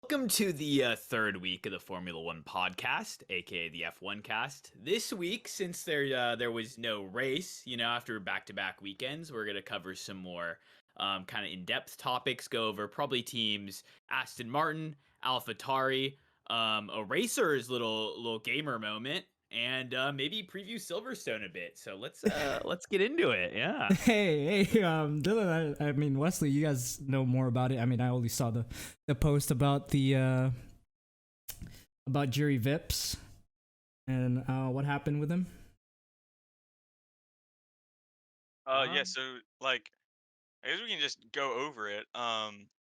Welcome to the third week of the Formula One podcast, aka the F1 cast. This week, since there was no race, after back-to-back weekends, we're gonna cover some more kind of in-depth topics. Go over probably teams Aston Martin, Alpha Tauri, a racer's little gamer moment, and maybe preview Silverstone a bit. So let's get into it. Yeah. Dylan, I mean Wesley, you guys know more about it. I mean, I only saw the post about the about Juri Vips and what happened with him. Yeah, so like I guess we can just go over it.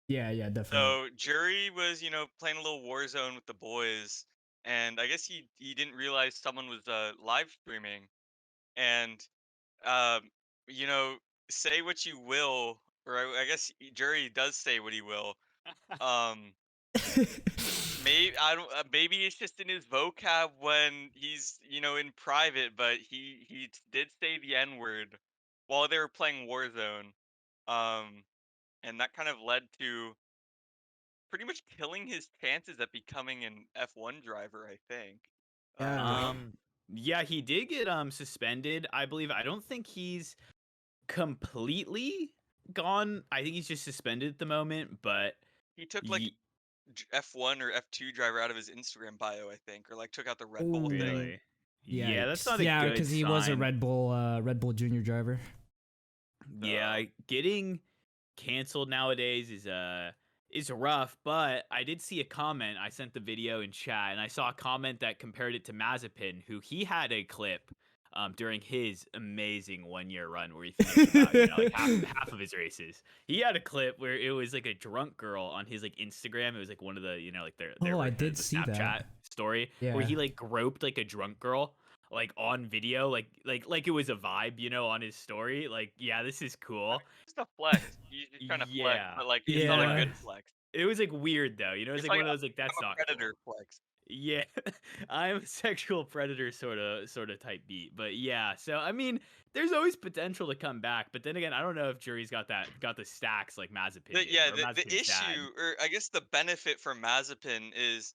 Yeah, definitely. So Jury was, playing a little Warzone with the boys, and I guess he didn't realize someone was live streaming, and um, you know, say what you will, or I guess Jury does say what he will. Um, maybe I don't. Maybe it's just in his vocab when he's, in private, but he did say the N word while they were playing Warzone. Um, and that kind of led to pretty much killing his chances at becoming an F1 driver, I think. Yeah. Um. Yeah, he did get suspended. I believe. I don't think he's completely gone. I think he's just suspended at the moment, but He took like ye- F1 or F2 driver out of his Instagram bio, I think, or like took out the Red Bull thing. Ooh, really, yeah, that's yikes. not a Yeah, good because he was a sign. Red Bull Junior driver. Yeah, So getting canceled nowadays is rough, but I did see a comment. I sent the video in chat and I saw a comment that compared it to Mazepin, who he had a clip during his amazing 1 year run where he finished about, like half of his races. He had a clip where it was like a drunk girl on his like Instagram. It was like one of the, like their Oh, I version of did the see Snapchat that. story where Yeah. he like groped like a drunk girl like on video, like it was a vibe, on his story. Like, yeah, this is I cool. mean, just a flex. He's just trying to flex, Yeah. but like it's not a Yeah. good Yeah. flex. It was like weird though. It's It's like like one of those like I'm that's a not predator cool. flex. Yeah. I'm a sexual predator sort of type beat. But yeah, so I mean, there's always potential to come back, but then again, I don't know if Jury's got the stacks like Mazepin did or The Mazepin's dad. issue, or I guess the benefit for Mazepin is,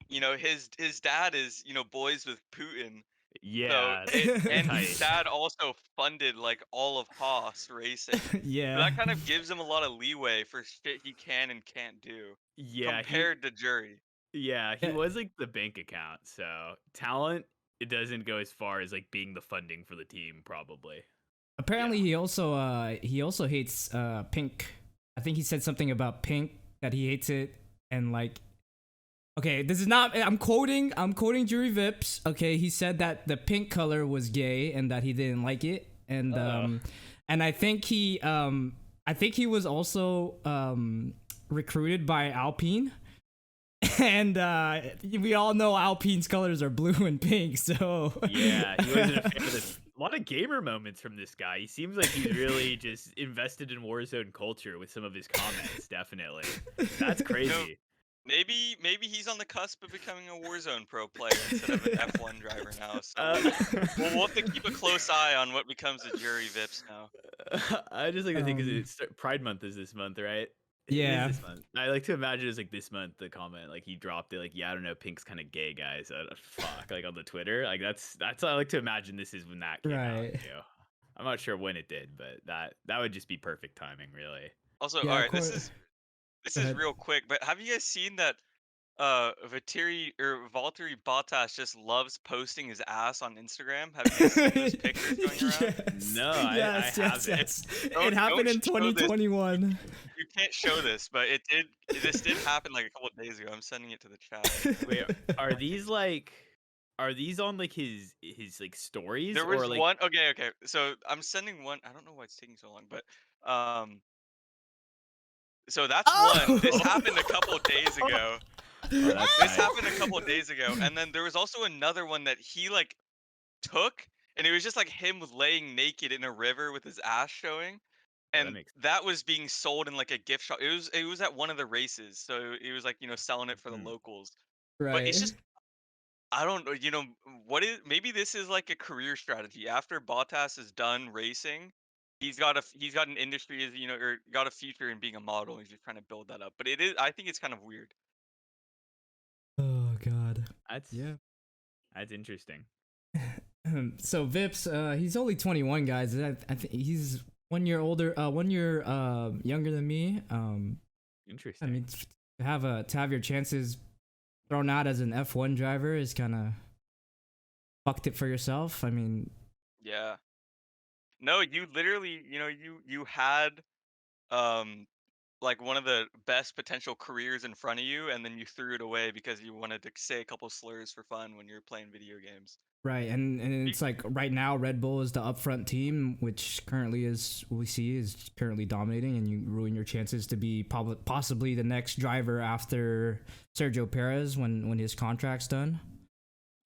his dad is, boys with Putin. So Yeah, it they're and his tight. dad also funded like all of Haas racing. So Yeah. that kind of gives him a lot of leeway for shit he can and can't do Yeah, compared to Jury. he Yeah. was like the bank account. So, talent it doesn't go as far as like being the funding for the team probably. Yeah. Apparently, he also hates pink. I think he said something about pink that he hates it, and like, okay, this is not. I'm quoting Jury Vips. Okay, he said that the pink color was gay and that he didn't like it, Uh, and I think he was also recruited by Alpine. And we all know Alpine's colors are blue and pink, so Yeah, he wasn't a fan of this. A lot of gamer moments from this guy. He seems like he's really just invested in Warzone culture with some of his comments. Definitely, that's You know, crazy. maybe he's on the cusp of becoming a Warzone pro player instead of an F1 driver now. So Uh, we'll have to keep a close eye on what becomes of Jury Vips now. I just like to think 'cause um, it's Pride Month is this month, right? It is yeah, this month. I like to imagine it's like this month. The comment like he dropped it like, yeah, I don't know, Pink's kind of gay, guys. Fuck, like on the Twitter, like that's I like to imagine this is when that came out right, too. I'm not sure when it did, but that would just be perfect timing, really. Also, all yeah. right, this Go is ahead. real quick, but have you guys seen that Valtteri Bottas just loves posting his ass on Instagram? Have you guys seen those pictures going around? Yes, No, I haven't. yes. It Don't happened in show this. 2021. You can't show this, but this did happen like a couple of days ago. I'm sending it to the chat right now. Wait, are these like are these on like his like stories There or was like one. Okay. So I'm sending one. I don't know why it's taking so long, but um, so that's one. This Oh, happened a couple of days ago. oh that's This nice. happened a couple of days ago, and then there was also another one that he like took, and it was just like him laying naked in a river with his ass showing, Oh, that and makes that was being sold in like a gift shop. It was at one of the races, so it was like, selling it for the hmm. locals. But it's right. just, I don't know, what is, maybe this is like a career strategy. After Bottas is done racing, he's got an industry, as or got a future in being a model. He's just trying to build that up. But I think it's kind of weird. That's Yeah. That's interesting. So Vips, he's only 21, guys. I think he's 1 year older, 1 year younger than me. I Interesting. mean, to have your chances thrown out as an F1 driver is kind of fucked it for yourself. I mean, Yeah. No, you literally, you had um like one of the best potential careers in front of you, and then you threw it away because you wanted to say a couple slurs for fun when you're playing video games. right, and it's like right now Red Bull is the upfront team, which currently is currently dominating, and you ruin your chances to be possibly the next driver after Sergio Perez when his contract's done.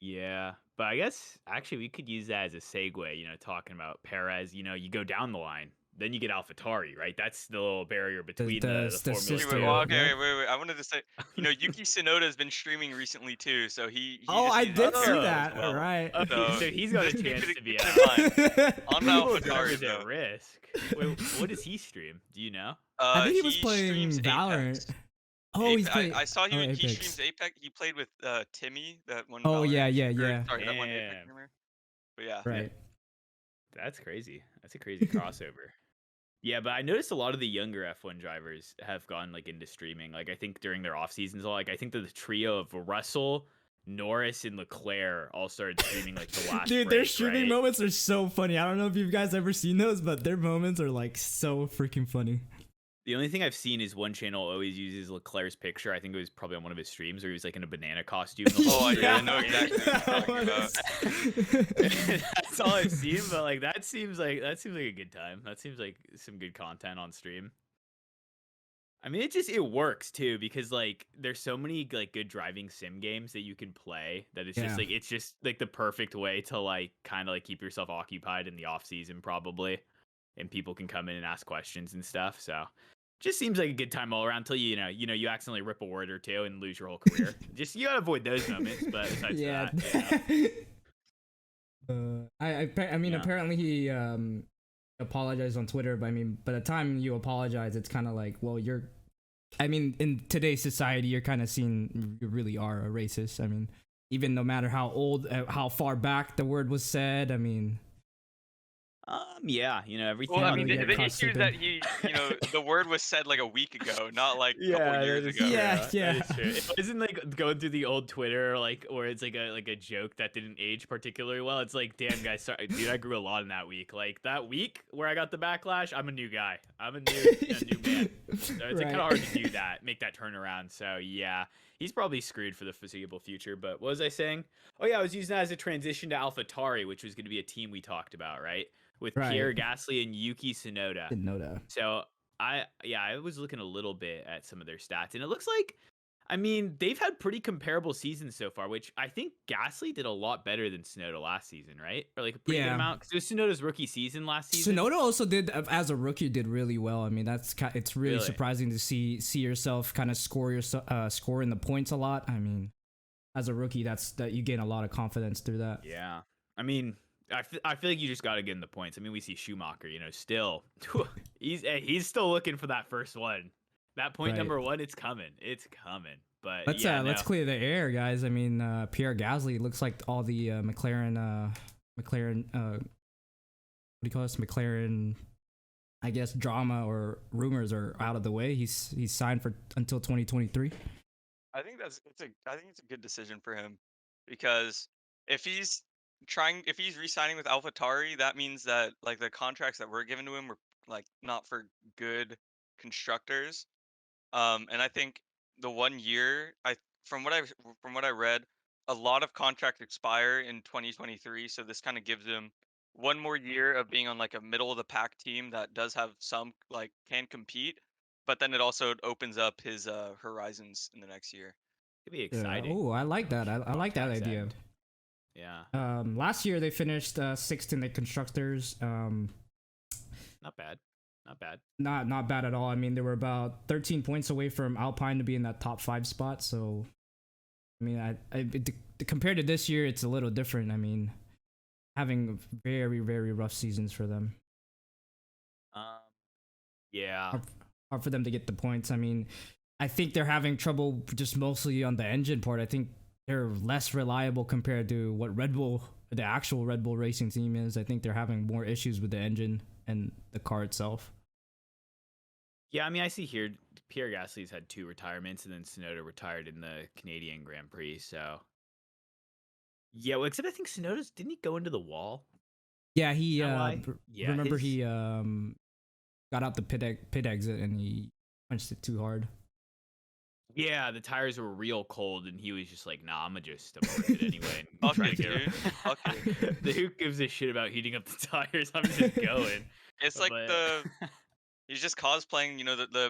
Yeah, but I guess actually we could use that as a segue. Talking about Perez. You go down the line, then you get Alpha Tauri, right? That's the little barrier between the Formula sister, Wait, 2. well, okay, yeah. wait. I wanted to say, Yuki Tsunoda has been streaming recently too, so he Oh, just I needs did to see carry that. as well. Right. Okay, So so he's got a keep chance it- to be keep it out. in mind. On the Alpha People Tauri, drivers at though. risk. Wait, what does he stream? Do you know? I think he was playing streams Valorant. Apex. Oh, he's I playing. saw he Apex. streams Apex. He played with Timmy, that one. Oh, yeah, Valorant yeah, streamer- yeah. Sorry, that one Apex Damn. streamer. But yeah. Right. That's crazy. That's a crazy crossover. Yeah, but I noticed a lot of the younger F1 drivers have gone like into streaming. Like I think during their off seasons, like I think that the trio of Russell, Norris, and Leclerc all started streaming like the last. Dude, their break, streaming right? moments are so funny. I don't know if you guys ever seen those, but their moments are like so freaking funny. The only thing I've seen is one channel always uses Leclerc's picture. I think it was probably on one of his streams where he was like in a banana costume. The whole Oh, yeah, I stream. know exactly what you're talking about. That's all I've seen, but like that seems like a good time. That seems like some good content on stream. I mean, it works too because like there's so many like good driving sim games that you can play that it's Yeah. just like the perfect way to like kind of like keep yourself occupied in the off season probably, and people can come in and ask questions and stuff. So just seems like a good time all around until you accidentally rip a word or two and lose your whole career. Just you gotta avoid those moments. But besides Yeah. that, I mean, Yeah. apparently he apologized on Twitter, but I mean, by the time you apologize, it's kind of like, well, I mean, in today's society, you're kind of seen you really are a racist. I mean, even no matter how old, how far back the word was said, I mean, yeah, everything. Well, I Can't mean, really the get issue caught is that he, the word was said like a week ago, not like a couple years ago. Yeah. That is true. It wasn't like going through the old Twitter, like, or it's like a joke that didn't age particularly well. It's like, damn, guys, sorry, dude, I grew a lot in that week. Like that week where I got the backlash, I'm a new guy. I'm a new man. So it's kind of hard to do that, make that turnaround. So yeah, he's probably screwed for the foreseeable future. But what was I saying? Oh yeah, I was using that as a transition to Alpha Tauri, which was going to be a team we talked about, right? With Right. Pierre Gasly and Yuki Tsunoda. didn't know that. So I was looking a little bit at some of their stats, and it looks like, I mean, they've had pretty comparable seasons so far, which I think Gasly did a lot better than Tsunoda last season, right? Or like a pretty good Yeah. amount, because it was Tsunoda's rookie season last season. Tsunoda also did, as a rookie, did really well. I mean, it's really Really? surprising to see yourself kind of score in the points a lot. I mean, as a rookie, that you gain a lot of confidence through that. Yeah, I mean, I feel like you just got to get in the points. I mean, we see Schumacher, still he's still looking for that first one. That point Right. number one, it's coming. But Let's yeah, let's no. clear the air, guys. I mean, Pierre Gasly looks like all the McLaren what do you call this? McLaren, I guess, drama or rumors are out of the way. He's signed for until 2023. I think it's a good decision for him, because if he's re-signing with Alpha Tauri, that means that like the contracts that were given to him were like not for good constructors. And I think the 1 year, from what I read, a lot of contracts expire in 2023, so this kind of gives him one more year of being on like a middle of the pack team that does have some like can compete, but then it also opens up his horizons in the next year. It'd be exciting. Oh, I like that. I like that Contract's idea. end. Yeah, Last year they finished sixth in the constructors. not bad. Not bad at all. I mean, they were about 13 points away from Alpine to be in that top 5 spot. So, I mean, compared to this year, it's a little different. I mean, having very, very rough seasons for them. Yeah. Hard for them to get the points. I mean, I think they're having trouble just mostly on the engine part. I think they're less reliable compared to what Red Bull, the actual Red Bull racing team is. I think they're having more issues with the engine and the car itself. Yeah, I mean, I see here Pierre Gasly's had 2 retirements, and then Tsunoda retired in the Canadian Grand Prix. So yeah, well, except I think Tsunoda's didn't he go into the wall? Yeah, he Is that why? Yeah, remember his- he got out the pit exit and he punched it too hard. Yeah, the tires were real cold, and he was just like, "Nah, I'm just abort it anyway." And Fuck try it, to get dude. Fuck it. Who gives a shit about heating up the tires? I'm just going. It's like But he's just cosplaying,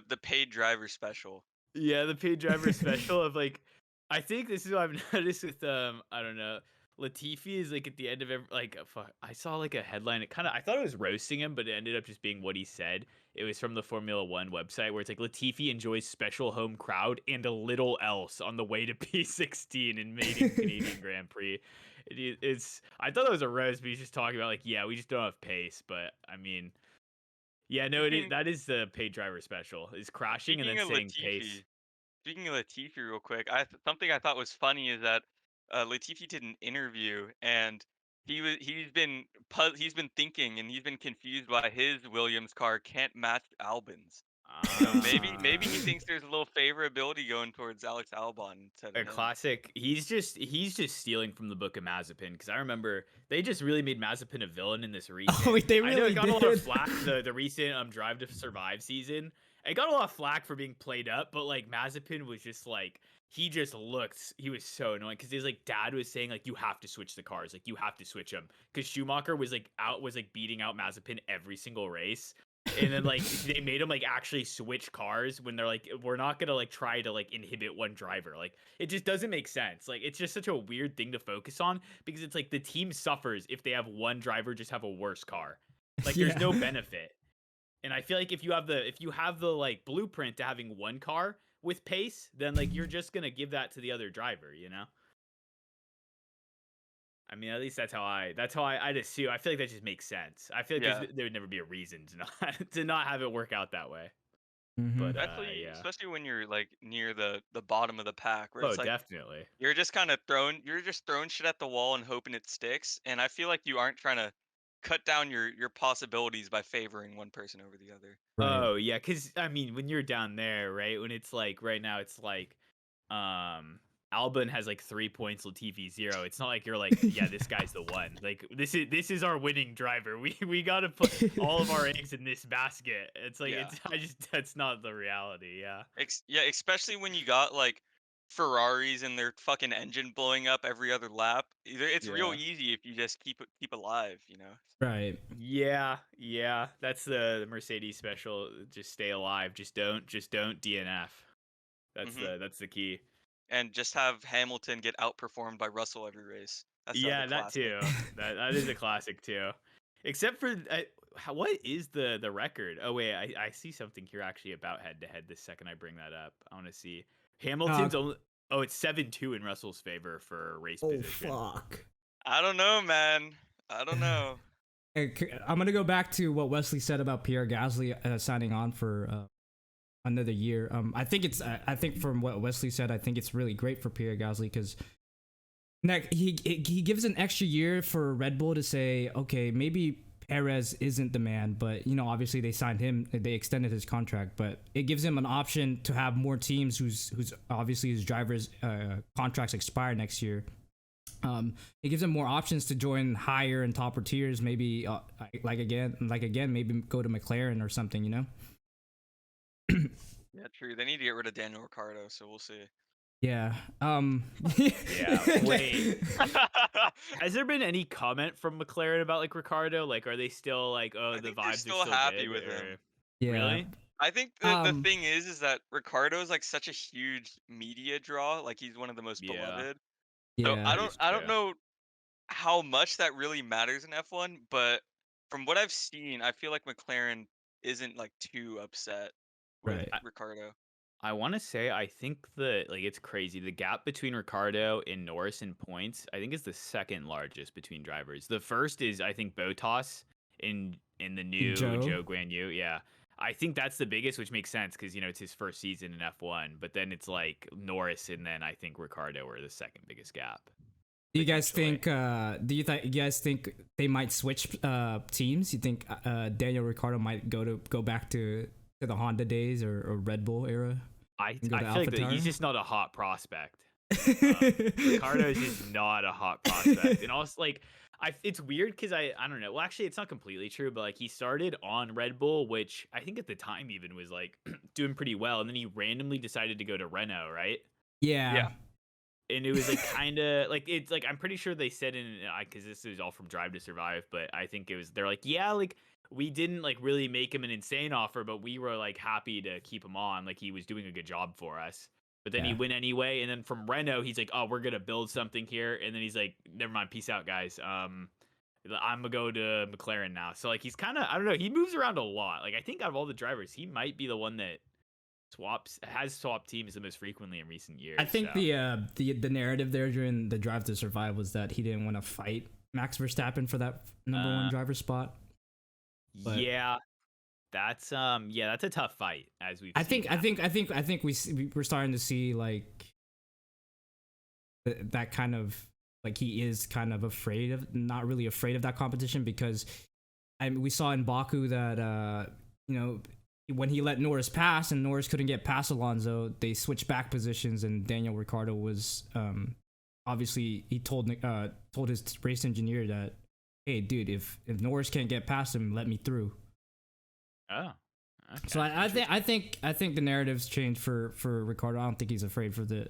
the paid driver special. yeah, the paid driver special of like, I think this is what I've noticed with I don't know, Latifi is like at the end of every like fuck, I saw like a headline. It kind of I thought it was roasting him, but it ended up just being what he said. It was from the Formula One website where it's like Latifi enjoys special home crowd and a little else on the way to P16 in maiden Canadian Grand Prix. It's I thought it was a roast, but he's just talking about like, yeah, we just don't have pace. But I mean, yeah, no, it is. Speaking, That is the paid driver special. Is crashing and speaking then of saying pace. Latifi, real quick, something I thought was funny is that Latifi did an interview and he's been thinking and he's been confused why his Williams car can't match Albon's. Maybe he Ah. thinks there's a little favorability going towards Alex Albon instead A of him. classic. He's just stealing from the book of Mazepin because I remember they just really made Mazepin a villain in this recent. Oh, they I know really it got a lot of did. flack the recent Drive to Survive season. It got a lot of flack for being played up, but like Mazepin was just like he was so annoying because his like dad was saying like you have to switch the cars, like you have to switch them because Schumacher was like beating out Mazepin every single race. And then like they made him like actually switch cars when they're like we're not gonna like try to like inhibit one driver. Like it just doesn't make sense. Like it's just such a weird thing to focus on because it's like the team suffers if they have one driver just have a worse car. Like there's no Yeah. benefit. And I feel like if you have the like blueprint to having one car with pace, then like you're just gonna give that to the other driver, you know? I mean, at least I'd assume. I feel like that just makes sense. I feel like Yeah. there would never be a reason to not to not have it work out that way. Mhm. But yeah. Especially when you're like near the bottom of the pack, where Oh, it's like definitely. you're just throwing shit at the wall and hoping it sticks. And I feel like you aren't trying to cut down your possibilities by favoring one person over the other. Right. Oh, yeah, cuz I mean, when you're down there, right? When it's like right now it's like um Albon has like 3 points, Latifi 0. It's not like you're like, yeah, this guy's the one. Like this is our winning driver. We got to put all of our eggs in this basket. It's like Yeah. that's not the reality. Yeah. Yeah, especially when you got like Ferraris and their fucking engine blowing up every other lap. It's real Yeah. easy if you just keep alive. Right. Yeah, yeah. That's the Mercedes special. Just stay alive. Just don't DNF. Hmm. That's the key. And just have Hamilton get outperformed by Russell every race. That's the other Yeah, that classic. too. That is a classic too. Except for what is the record? Oh wait, I see something here actually about head to head. The second I bring that up, I want to see Hamilton's only. Oh, it's 7-2 in Russell's favor for race Oh position. fuck. I don't know, man. I don't know. I'm gonna go back to what Wesley said about Pierre Gasly signing on for another year. I think from what Wesley said, I think it's really great for Pierre Gasly because he gives an extra year for Red Bull to say, okay, maybe Perez isn't the man, but obviously they signed him, they extended his contract, but it gives him an option to have more teams who's obviously his drivers contracts expire next year. It gives him more options to join higher and topper tiers, maybe like again, maybe go to McLaren or something, Yeah, true. They need to get rid of Daniel Ricciardo, so we'll see. Yeah. Yeah. Wait. Has there been any comment from McLaren about like Ricardo? Like, are they still like, oh, I the think they're vibes are still still happy good, with or- him. Yeah. Really? I think the Um, thing is that Ricardo is like such a huge media draw. Like he's one of the most Yeah. beloved. So Yeah. I That don't is I true. don't know how much that really matters in F1, but from what I've seen, I feel like McLaren isn't like too upset with Right. Ricardo. I want to say I think like it's crazy. The gap between Ricardo and Norris in points, I think is the second largest between drivers. The first is I think Bottas in the new Joe? Joe Guan Yu. Yeah. I think that's the biggest, which makes sense because it's his first season in F1. But then it's like Norris, and then I think Ricardo are the second biggest gap. Do you guys think? You guys think they might switch teams? You think Daniel Ricciardo might go back to the Honda days or Red Bull era? I feel like he's just not a hot prospect. Ricardo is just not a hot prospect, and also like it's weird because I don't know. Well, actually, it's not completely true, but like he started on Red Bull, which I think at the time even was like doing pretty well, and then he randomly decided to go to Renault, right? Yeah. And it was like kind of like it's like I'm pretty sure they said in because this is all from Drive to Survive, but I think they're like like we didn't like really make him an insane offer, but we were like happy to keep him on, like he was doing a good job for us. But then he went anyway, and then from Renault he's like, oh, we're gonna build something here, and then he's like, never mind, peace out, guys. I'm gonna go to McLaren now. So like he's kind of, I don't know, he moves around a lot. Like I think out of all the drivers, he might be the one that has swapped teams the most frequently in recent years. I think the narrative there during the Drive to Survive was that he didn't want to fight Max Verstappen for that number one driver spot. But yeah, that's a tough fight as we've. I think we're starting to see like that kind of like he is kind of not really afraid of that competition, because we saw in Baku that when he let Norris pass and Norris couldn't get past Alonso, they switched back positions, and Daniel Ricciardo was obviously he told his race engineer that, hey dude, if Norris can't get past him, let me through. Oh. Okay. So I think the narrative's changed for Ricciardo. I don't think he's afraid for the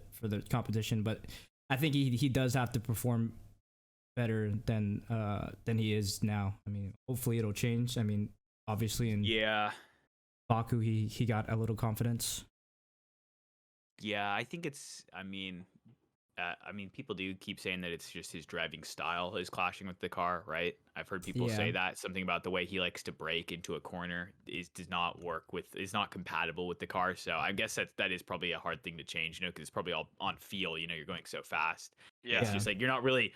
competition, but I think he does have to perform better than he is now. I mean, hopefully it'll change. I mean, obviously in Baku he got a little confidence. Yeah, I think it's. I mean, people do keep saying that it's just his driving style is clashing with the car, right? I've heard people say that something about the way he likes to brake into a corner is not compatible with the car. So I guess that is probably a hard thing to change, because it's probably all on feel. You're going so fast. Yeah, it's just like you're not really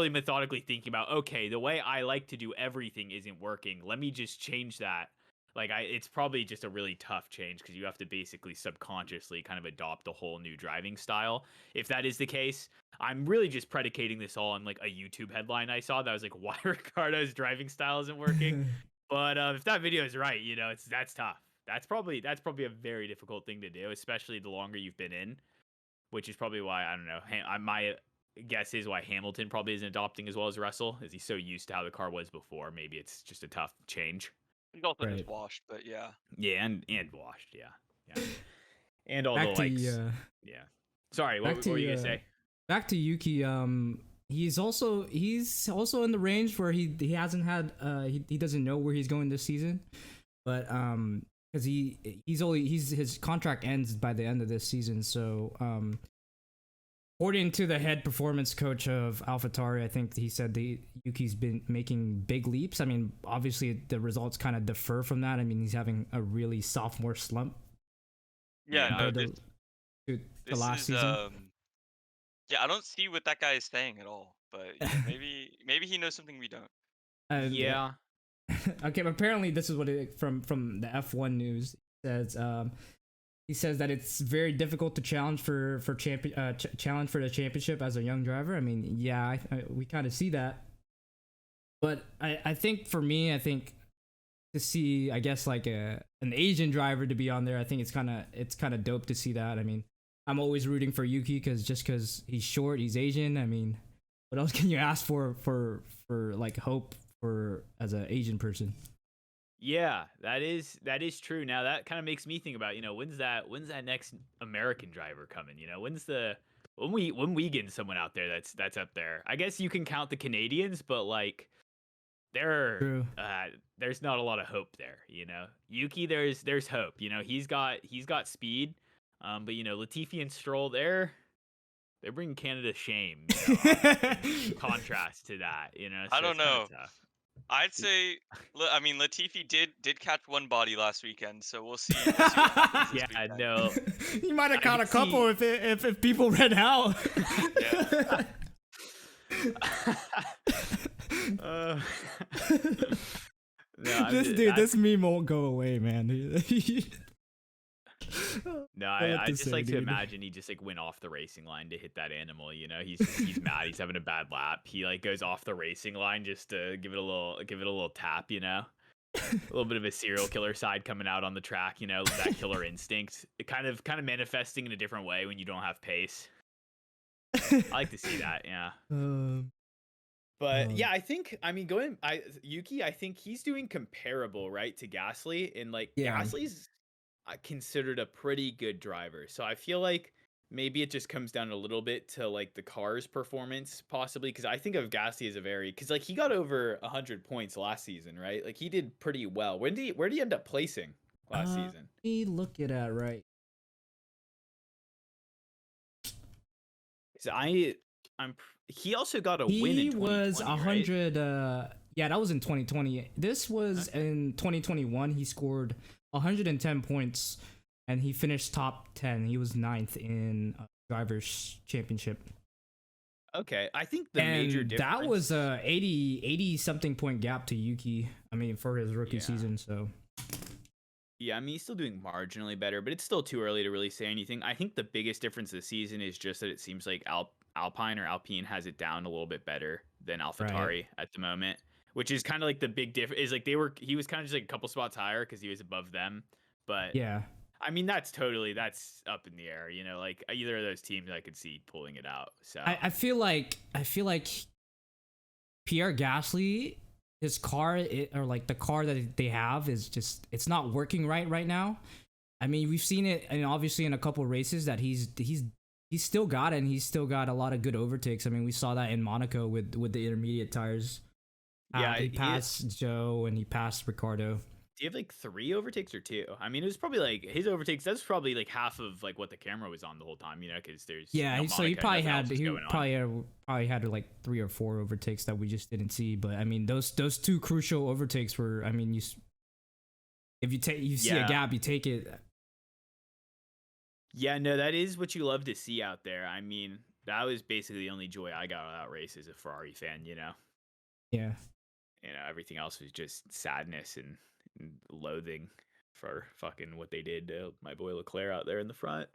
methodically thinking about, okay, the way I like to do everything isn't working. Let me just change that. Like it's probably just a really tough change, because you have to basically subconsciously kind of adopt a whole new driving style. If that is the case, I'm really just predicating this all on like a YouTube headline I saw that was like, why Ricardo's driving style isn't working. But if that video is right, that's tough. That's probably a very difficult thing to do, especially the longer you've been in, which is probably why, I don't know. My guess is why Hamilton probably isn't adopting as well as Russell, is he's so used to how the car was before. Maybe it's just a tough change. He's also just washed, but yeah. Yeah, and washed, yeah. And all back the likes. Yeah. Sorry, what were you gonna say? Back to Yuki. He's also in the range where he hasn't had he doesn't know where he's going this season, but because his contract ends by the end of this season, so according to the head performance coach of Alpha Tauri, I think he said Yuki's been making big leaps. I mean, obviously the results kind of differ from that. I mean, he's having a really sophomore slump. Yeah, to last season. I don't see what that guy is saying at all. But maybe he knows something we don't. Yeah. Okay, but apparently this is what from the F1 news says. He says that it's very difficult to challenge for the championship as a young driver. I mean, we kind of see that, but I think for me, to see, I guess, like an Asian driver to be on there, I think it's kind of dope to see that. I mean, I'm always rooting for Yuki because he's short, he's Asian. I mean, what else can you ask for like hope for as an Asian person? Yeah, that is true. Now that kind of makes me think about, when's that next American driver coming? When we get someone out there that's up there. I guess you can count the Canadians, but like there's not a lot of hope there. Yuki, there's hope. He's got speed, but Latifi and Stroll, they're bringing Canada shame. In contrast to that, so I don't know. I'd say, I mean, Latifi did catch one body last weekend, so we'll see. Yeah, no. He might have caught a couple if people read out. Yeah. No, I'm this just, dude, that's this meme won't go away, man. no, Don't know what I to just say, like to dude. imagine he just like went off the racing line to hit that animal. You know, he's mad. He's having a bad lap. He like goes off the racing line just to give it a little tap. You know, a little bit of a serial killer side coming out on the track. You know, that killer instinct, it kind of manifesting in a different way when you don't have pace. I like to see that. Yeah. But yeah, I mean, Yuki, I think he's doing comparable, right, to Gasly, and like Yeah. Gasly's considered a pretty good driver. So I feel like maybe it just comes down a little bit to like the car's performance, possibly, because I think of Gasly as because like he got over 100 points last season, right? Like he did pretty well. Where did he end up placing last season? Let me look at that right. 'Cause he also got a win in He 2020, was right? 100. Yeah, that was in 2020. This was in 2021. He scored 110 points, and he finished top 10. He was 9th in drivers' championship. Okay, I think the major difference that was a 80 something point gap to Yuki. I mean, for his rookie season. So yeah, I mean, he's still doing marginally better, but it's still too early to really say anything. I think the biggest difference this season is just that it seems like Alpine has it down a little bit better than Alpha Tauri at the moment, which is kind of like the big difference. Is like he was kind of just like a couple spots higher because he was above them. But yeah, I mean, that's up in the air. You know, like either of those teams I could see pulling it out. So I feel like Pierre Gasly, his car, or like the car that they have, is just, it's not working right now. I mean, we've seen it, and obviously in a couple races that he's still got it, and he's still got a lot of good overtakes. I mean, we saw that in Monaco with the intermediate tires. Yeah, he passed Joe and he passed Ricardo. Do you have like 3 overtakes or 2? I mean, it was probably like his overtakes. That's probably like half of like what the camera was on the whole time, you know, because there's so he probably had like 3 or 4 overtakes that we just didn't see. But I mean, those 2 crucial overtakes were, I mean, if you see a gap, you take it. Yeah, no, that is what you love to see out there. I mean, that was basically the only joy I got out of that race as a Ferrari fan, you know. Yeah. You know, everything else was just sadness and loathing for fucking what they did to my boy Leclerc out there in the front.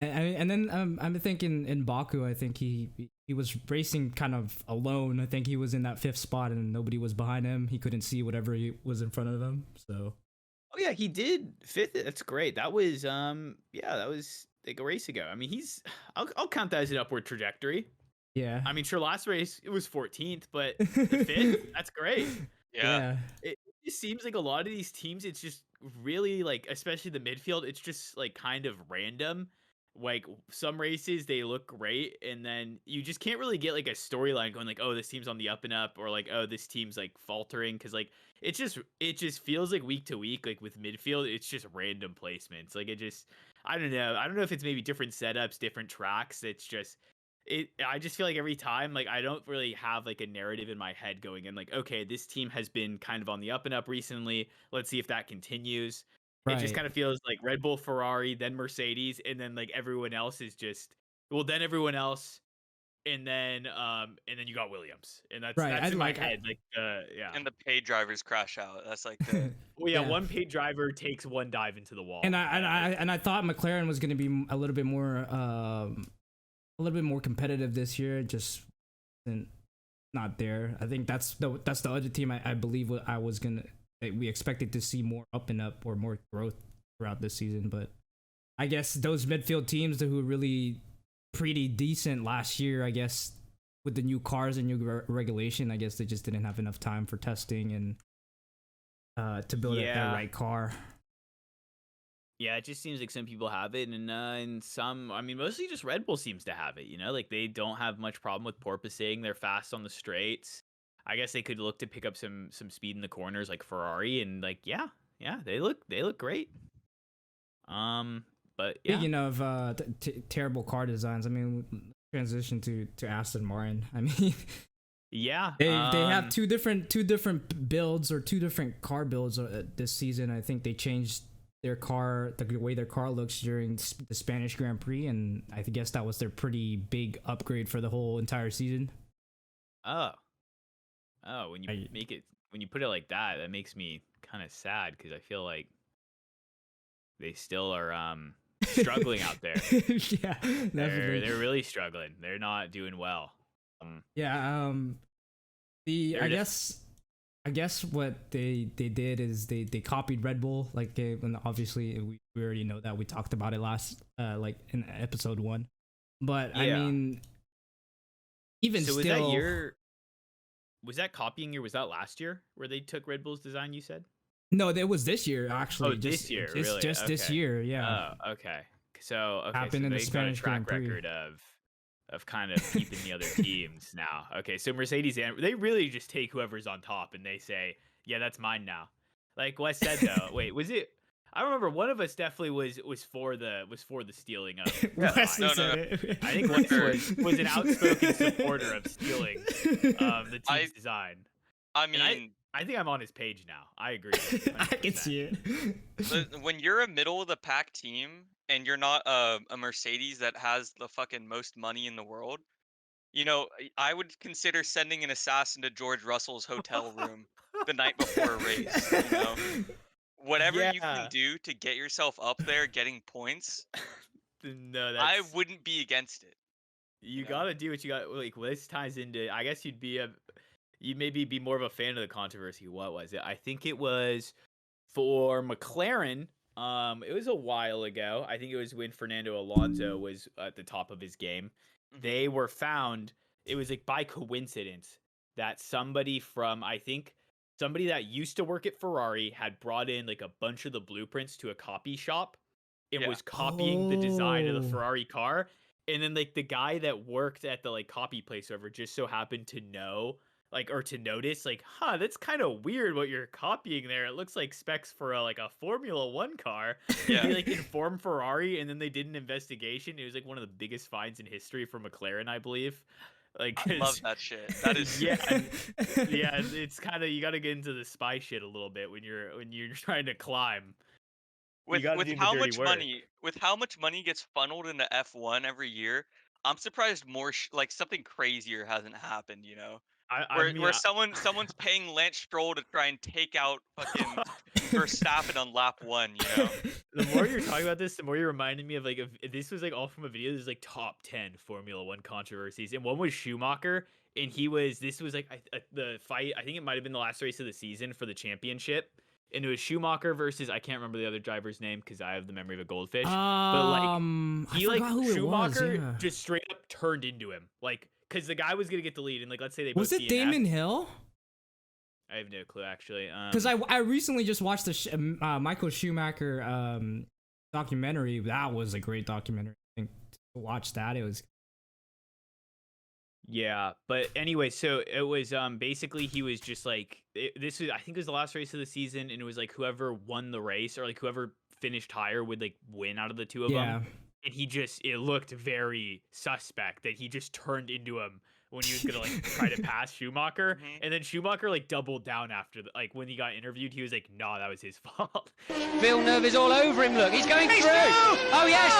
And then I'm thinking in Baku, I think he was racing kind of alone. I think he was in that 5th spot and nobody was behind him. He couldn't see whatever was in front of him. So. Oh yeah, he did 5th. That's great. That was that was like a race ago. I mean, I'll count that as an upward trajectory. Yeah. I mean, sure, last race it was 14th, but the 5th, that's great. Yeah. It just seems like a lot of these teams, it's just really like, especially the midfield, it's just like kind of random. Like some races they look great, and then you just can't really get like a storyline going like, oh, this team's on the up and up, or like, oh, this team's like faltering, because like it just feels like week to week, like with midfield, it's just random placements. Like I don't know if it's maybe different setups, different tracks. It's just I just feel like every time, like I don't really have like a narrative in my head going in like, okay, this team has been kind of on the up and up recently, let's see if that continues. It just kind of feels like Red Bull, Ferrari, then Mercedes, and then like everyone else is just, well, then everyone else, and then you got Williams, and that's in my head, like And the paid drivers crash out. That's like well, yeah, one paid driver takes one dive into the wall, and I thought McLaren was going to be a little bit more competitive this year, just not there. I think that's the other team I believe we expected to see more up and up or more growth throughout this season. But I guess those midfield teams who were really pretty decent last year, I guess with the new cars and new regulation, I guess they just didn't have enough time for testing and to build that right car. Yeah, it just seems like some people have it, and some, I mean, mostly just Red Bull seems to have it, you know? Like, they don't have much problem with porpoising. They're fast on the straights. I guess they could look to pick up some speed in the corners like Ferrari, and like, yeah, they look great. But yeah. Speaking of terrible car designs, I mean, transition to Aston Martin. I mean, yeah, they have two different builds or 2 different car builds this season. I think they changed their car, the way their car looks during the Spanish Grand Prix, and I guess that was their pretty big upgrade for the whole entire season. Oh, when you when you put it like that, that makes me kind of sad because I feel like they still are struggling out there. Yeah, definitely. They're really struggling. They're not doing well. Yeah. The They're I guess what they did is they copied Red Bull, like and obviously we already know that, we talked about it last like in episode 1, but I Yeah. mean, even So still, was that copying year? Was that last year where they took Red Bull's design? You said. no, that was this year actually. Oh, this year, It's really? just this Okay. year, yeah. Oh, okay. So Happened in the they got a Spanish track Grand Prix. record of kind of keeping the other teams now. Okay, so Mercedes, they really just take whoever's on top and they say, "Yeah, that's mine now." Like Wes said though. Wait, was it? I remember one of us definitely was for the stealing of. Wesley No, said no. it. I think Wes was an outspoken supporter of stealing the team's design. I And mean, I think I'm on his page now. I agree. I can see it. when you're a middle of the pack team and you're not a Mercedes that has the fucking most money in the world, you know, I would consider sending an assassin to George Russell's hotel room the night before a race. You know, whatever you can Yeah. do to get yourself up there, getting points, No, I that's wouldn't be against it. you know? gotta do what you got. Like well, this ties into. I guess you maybe be more of a fan of the controversy. What was it? I think it was for McLaren. It was a while ago. I think it was when Fernando Alonso was at the top of his game. Mhm. They were found. It was like by coincidence that somebody from somebody that used to work at Ferrari had brought in like a bunch of the blueprints to a copy shop and Yeah. was copying the design of the Oh. Ferrari car. And then like the guy that worked at the like copy place over just so happened to know like or to notice like, huh, that's kind of weird what you're copying there. It looks like specs for a Formula One car. Yeah. He like informed Ferrari, and then they did an investigation. It was like one of the biggest finds in history for McLaren, I believe. Like, I love that shit. That is yeah, yeah. It's kind of you got to get into the spy shit a little bit when you're trying to climb. You gotta with do the how dirty much work. money gets funneled into F1 every year. I'm surprised more like something crazier hasn't happened. You know, I where mean, someone's paying Lance Stroll to try and take out fucking Verstappen on lap 1. You know, the more you're talking about this, the more you're reminding me of like if this was like all from a video. This is like top 10 Formula One controversies, and one was Schumacher, and this was like the fight. I think it might have been the last race of the season for the championship, and it was Schumacher versus I can't remember the other driver's name because I have the memory of a goldfish. But like I he like forgot who it was. Schumacher Yeah. just straight up turned into him, like because the guy was gonna get the lead, and like let's say they Was both it DNF. Damon Hill? I have no clue actually. Because I recently just watched the Michael Schumacher documentary. That was a great documentary. I think to watch that, it was. Yeah, but anyway, so it was basically he was just like this was I think it was the last race of the season, and it was like whoever won the race or like whoever finished higher would like win out of the two of Yeah. them. And it looked very suspect that he just turned into him when he was gonna like try to pass Schumacher, Mhm. and then Schumacher like doubled down after like when he got interviewed, he was like, "Nah, that was his fault." Villeneuve is all over him, look, he's going through. Oh yes.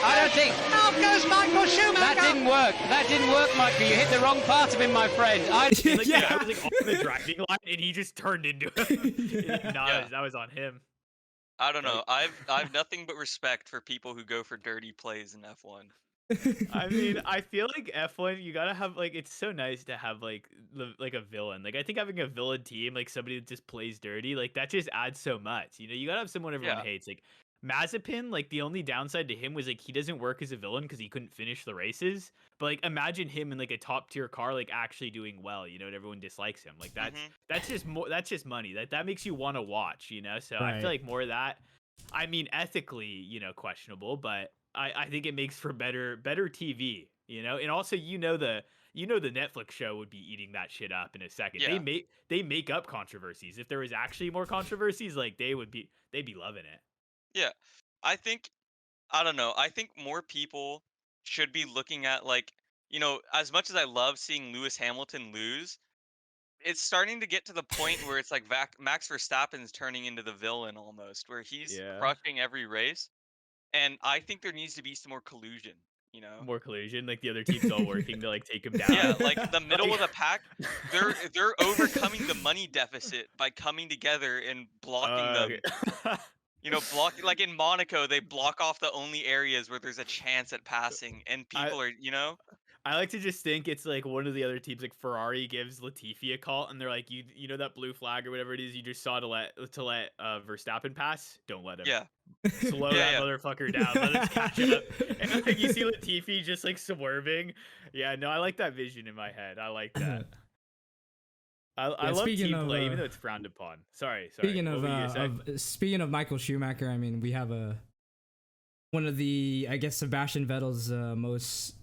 I don't think. Out goes Michael Schumacher. That didn't work, Michael. You hit the wrong part of him, my friend. And, like, Yeah. the guy was like on the driving line, and he just turned into him. Yeah. Nah, Yeah. that was on him. I don't know. I've nothing but respect for people who go for dirty plays in F1. I mean, I feel like F1, you gotta have like it's so nice to have like like a villain. Like I think having a villain team, like somebody that just plays dirty, like that just adds so much. You know, you gotta have someone everyone Yeah. hates. Like Mazepin, like the only downside to him was like he doesn't work as a villain because he couldn't finish the races. But like imagine him in like a top tier car, like actually doing well. You know, and everyone dislikes him. Like Mhm. that's just more. That's just money. That makes you want to watch. You know, so I Right. feel like more of that. I mean, ethically, you know, questionable, but I think it makes for better TV, you know, and also you know the Netflix show would be eating that shit up in a second. Yeah. They make up controversies. If there was actually more controversies, like they'd be loving it. Yeah. I don't know. I think more people should be looking at like, you know, as much as I love seeing Lewis Hamilton lose, it's starting to get to the point where it's like Max Verstappen's turning into the villain almost, where he's Yeah. crushing every race. And I think there needs to be some more collusion you know. More collusion, like the other team's all working to like take him down. Yeah, like the middle of the pack, they're overcoming the money deficit by coming together and blocking them. Okay. You know, like in Monaco, they block off the only areas where there's a chance at passing, and I people are, you know. I like to just think it's like one of the other teams, like Ferrari gives Latifi a call, and they're like, you know that blue flag or whatever it is you just saw to let Verstappen pass. Don't let him. Yeah. Slow Yeah, that yeah. motherfucker down. Let us catch up. And like you see Latifi just like swerving. Yeah, no, I like that vision in my head. I like that. I love team play, even though it's frowned upon. Sorry. Speaking What were you gonna say? speaking of Michael Schumacher, I mean, we have one of the, I guess, Sebastian Vettel's most.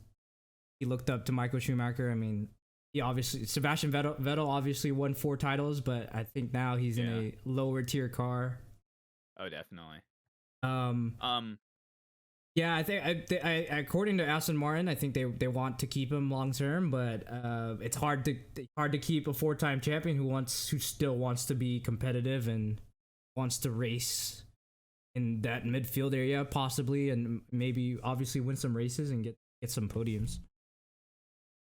He looked up to Michael Schumacher. I mean, Sebastian Vettel obviously won 4 titles, but I think now he's in a lower tier car. Oh, definitely. Yeah, I think according to Aston Martin, I think they want to keep him long term, but it's hard to keep a 4-time champion who still wants to be competitive and wants to race in that midfield area possibly, and maybe obviously win some races and get some podiums.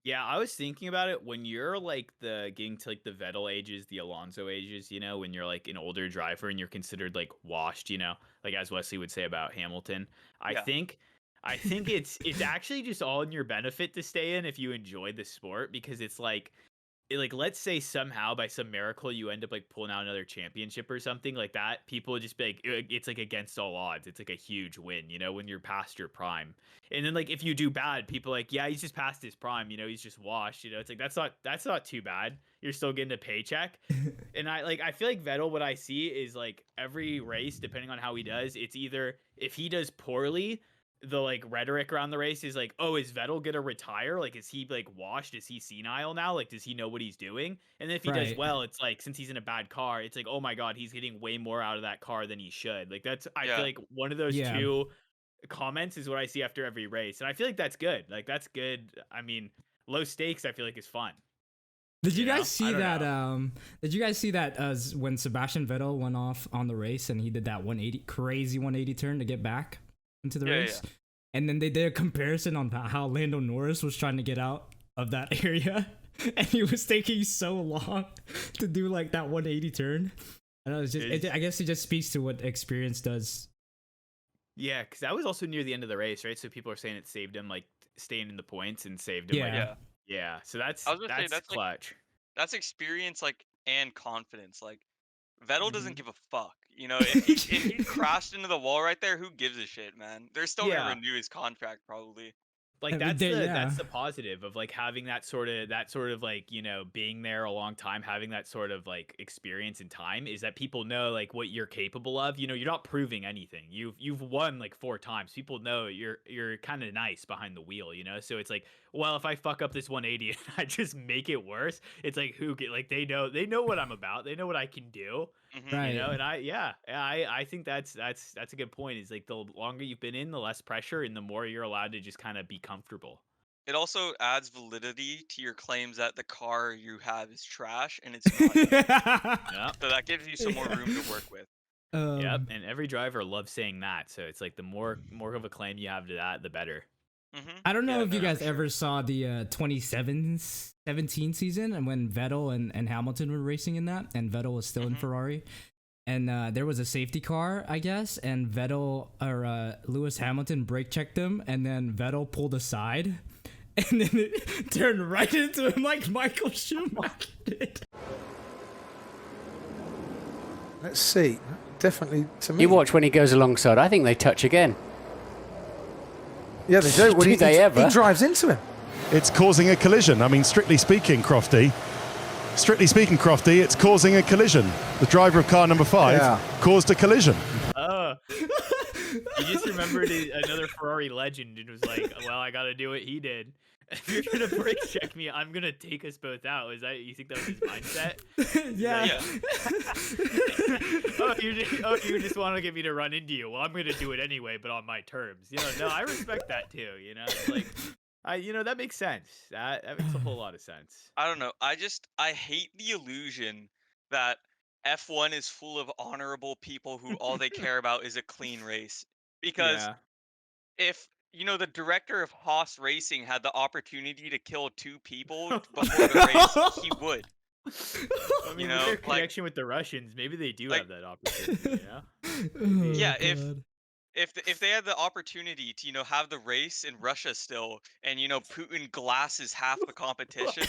Yeah, I was thinking about it when you're like getting to like the Vettel ages, the Alonso ages, you know, when you're like an older driver and you're considered like washed, you know, like as Wesley would say about Hamilton. I think it's actually just all in your benefit to stay in if you enjoy the sport, because it's like let's say somehow by some miracle you end up like pulling out another championship or something like that, people would just be like, it's like against all odds. It's like a huge win, you know, when you're past your prime. And then like if you do bad, people are like, yeah, he's just past his prime, you know, he's just washed, you know. It's like that's not too bad. You're still getting a paycheck. And I feel like Vettel, what I see is like every race, depending on how he does, it's either if he does poorly, the like rhetoric around the race is like, oh, is Vettel gonna retire? Like, is he like washed? Is he senile now? Like, does he know what he's doing? And then if he does well, it's like, since he's in a bad car, it's like, oh my god, he's getting way more out of that car than he should. Like, that's I feel like one of those two comments is what I see after every race, and I feel like that's good. Like, that's good. I mean, low stakes, I feel like is fun. Did you guys see that? Did you guys see that when Sebastian Vettel went off on the race and he did that crazy 180 turn to get back into the race? And then they did a comparison on how Lando Norris was trying to get out of that area, and he was taking so long to do like that 180 turn. And I guess it just speaks to what experience does. Yeah, because that was also near the end of the race, right? So people are saying it saved him, like staying in the points and saved him. Yeah. So that's clutch. Like, that's experience, like, and confidence. Like, Vettel doesn't give a fuck. You know, if he crashed into the wall right there, who gives a shit, man? They're still gonna renew his contract probably. Like that's the positive of like having that sort of like, you know, being there a long time, having that sort of like experience and time, is that people know like what you're capable of. You know, you're not proving anything. You've won like 4 times. People know you're kind of nice behind the wheel, you know. So it's like, well, if I fuck up this 180 and I just make it worse, it's like they know what I'm about. They know what I can do. Right. You know, and I think that's a good point. Is like the longer you've been in, the less pressure and the more you're allowed to just kind of be comfortable. It also adds validity to your claims that the car you have is trash and it's not. So that gives you some more room to work with. Yep, and every driver loves saying that. So it's like the more of a claim you have to that, the better. I don't know if you guys ever saw the 2017 season, and when Vettel and Hamilton were racing in that, and Vettel was still in Ferrari, and there was a safety car, I guess, and Lewis Hamilton brake checked him, and then Vettel pulled aside, and then it turned right into him like Michael Schumacher did. Let's see. Definitely to me. You watch when he goes alongside. I think they touch again. Yeah, they do. Do they ever? He drives into him. It's causing a collision. I mean, strictly speaking, Crofty, it's causing a collision. The driver of car number 5 caused a collision. He just remembered another Ferrari legend and was like, well, I got to do what he did. If you're going to brake check me, I'm going to take us both out. You think that was his mindset? Yeah. You just want to get me to run into you. Well, I'm going to do it anyway, but on my terms. You know, no, I respect that too. You know, it's like, that makes sense. That makes a whole lot of sense. I don't know. I hate the illusion that F1 is full of honorable people who all they care about is a clean race. Because if you know, the director of Haas Racing had the opportunity to kill 2 people before the race, he would. I mean, You with their know, like, connection with the Russians, maybe they do like, have that opportunity. Oh, yeah, God. if they had the opportunity to, you know, have the race in Russia still, and you know, Putin glasses half the competition,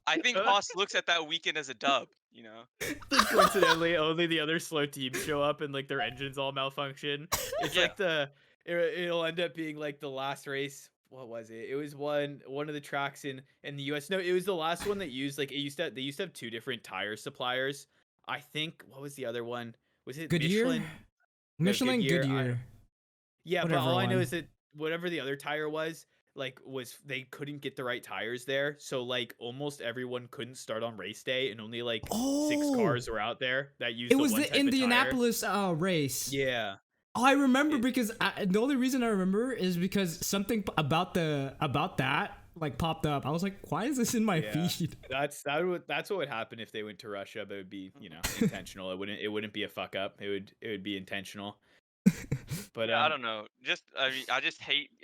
I think Haas looks at that weekend as a dub. You know, Like, coincidentally, only the other slow teams show up and like their engines all malfunction. It's Yeah. like it'll end up being like the last race. What was it? It was one of the tracks in the US. No, it was the last one that used like they used to have 2 different tire suppliers. I think what was the other one? Was it Goodyear? Michelin? No, Michelin, Goodyear. Yeah, but Whatever all I know one. is that whatever the other tire was, like was they couldn't get the right tires there. So like almost everyone couldn't start on race day and only like 6 Oh, cars were out there that used it the was one the type of tire. Indianapolis race. Yeah. Oh, I remember It- because the only reason I remember is because something about that like popped up. I was like, why is this in my Yeah. feed? That's what would happen if they went to Russia, but it would be, you know, intentional. It wouldn't be a fuck up. It would be intentional. But yeah, I don't know. I mean,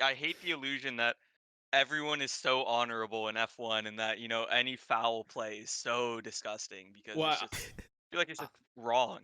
I hate the illusion that everyone is so honorable in F1 and that, you know, any foul play is so disgusting because well, it's just, I feel like it's just wrong.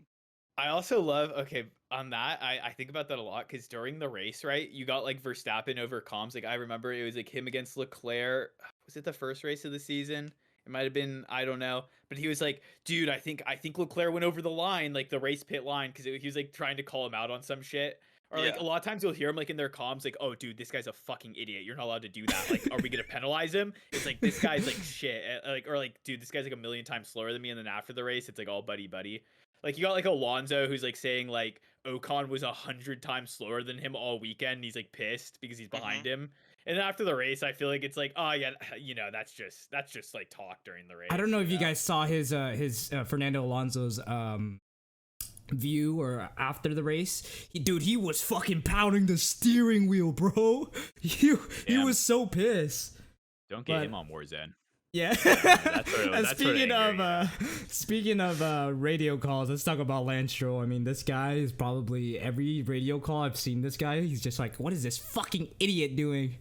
I also love, okay, on that, I think about that a lot because during the race, right, you got like Verstappen over comms. Like I remember it was like him against Leclerc. Was it the first race of the season? It might have been, I don't know. But he was like, dude, I think Leclerc went over the line, like the race pit line, because he was like trying to call him out on some shit. Or like Yeah. a lot of times you'll hear him like in their comms, like, oh, dude, this guy's a fucking idiot. You're not allowed to do that. Like, are we gonna penalize him? It's like this guy's like shit. Like, or like, dude, this guy's like a million times slower than me. And then after the race, it's like all buddy buddy. Like you got like Alonso who's like saying like Ocon was 100 times slower than him all weekend. And he's like pissed because he's behind him. And then after the race, I feel like it's like, oh yeah, you know, that's just like talk during the race. I don't know if you guys saw his Fernando Alonso's view or after the race. He was fucking pounding the steering wheel, bro. He Damn. was so pissed. Don't get but- him on Warzone. Yeah. That's sort of- And that's sort of speaking of radio calls, let's talk about Lance Stroll. I mean, this guy is probably every radio call I've seen this guy, he's just like, what is this fucking idiot doing?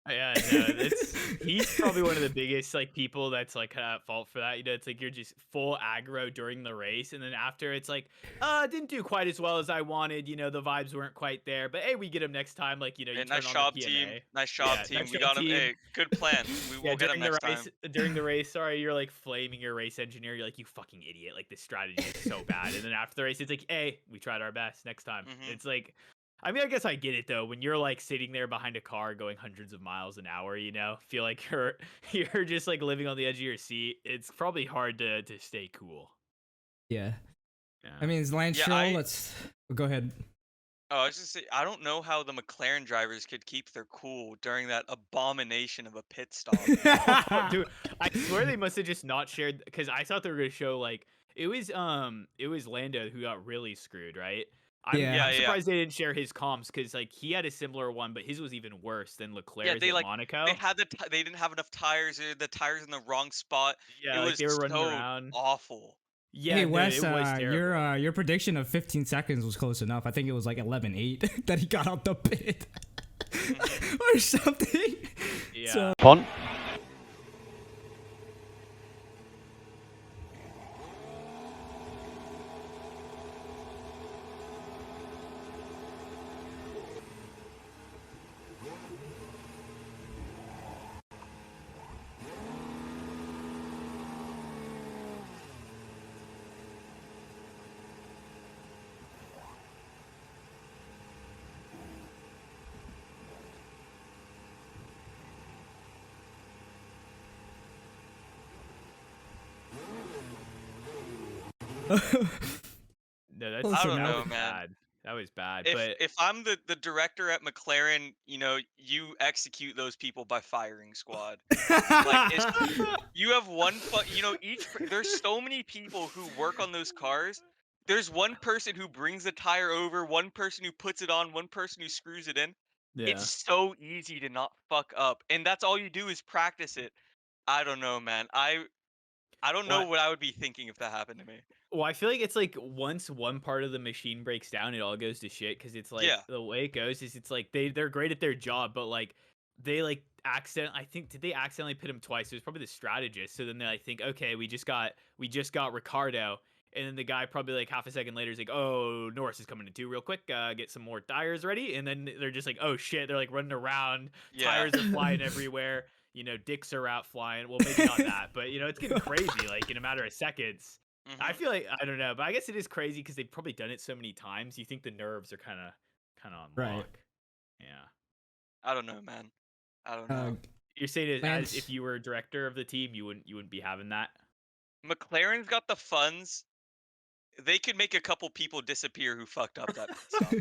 Yeah, no, he's probably one of the biggest like people that's like at fault for that. You know, it's like you're just full aggro during the race, and then after it's like, didn't do quite as well as I wanted. You know, the vibes weren't quite there, but hey, we get him next time. Like, you know, you Hey, turn nice on job, the team. PMA. Nice job, Yeah, team. nice We job, got him. team. Hey, good plan. We'll get him next time. During the race, sorry, you're like flaming your race engineer. You're like, you fucking idiot. Like, this strategy is so bad. And then after the race, it's like, hey, we tried our best. Next time. It's like, I mean, I guess I get it though. When you're like sitting there behind a car going hundreds of miles an hour, you know, feel like you're just like living on the edge of your seat. It's probably hard to stay cool. Yeah. Yeah. I mean, it's Lance Yeah, Stroll. Go ahead. Oh, I was just say I don't know how the McLaren drivers could keep their cool during that abomination of a pit stop. Dude, I swear they must have just not shared because I thought they were gonna show like it was Lando who got really screwed, right? I'm Yeah. surprised they didn't share his comms because like he had a similar one, but his was even worse than Leclerc's they at like Monaco. they had they didn't have enough tires or the tires in the wrong spot. Yeah, it like was they were running so around. awful. Yeah, Hey no, Wes, it was terrible. your prediction of 15 seconds was close enough. I think it was like 11:8 that he got out the pit or something. Yeah. So, Pon. No, that's I don't that know, was man. bad. That was bad. If But if I'm the director at McLaren, you know, you execute those people by firing squad. Like you have you know, there's so many people who work on those cars. There's one person who brings the tire over, one person who puts it on, one person who screws it in. yeah. It's so easy to not fuck up, and that's all you do is practice it. I don't know, man. I don't know Well, what I would be thinking if that happened to me. Well, I feel like it's like once one part of the machine breaks down, it all goes to shit. Because it's like the way it goes is it's like they're great at their job, but like they like I think did they accidentally pit him twice? It was probably the strategist. So then they like think, okay, we just got Ricardo, and then the guy probably like half a second later is like, oh, Norris is coming in too real quick. Get some more tires ready, and then they're just like, oh shit, they're like running around, tires are flying everywhere. You know, dicks are out flying. Well, maybe not that, but you know, it's getting crazy like in a matter of seconds. I feel like I don't know, but I guess it is crazy because they've probably done it so many times. You think the nerves are kind of on lock. Yeah. I don't know, man. I don't know. You're saying as if you were a director of the team, you wouldn't be having that. McLaren's got the funds. They could make a couple people disappear who fucked up that stuff.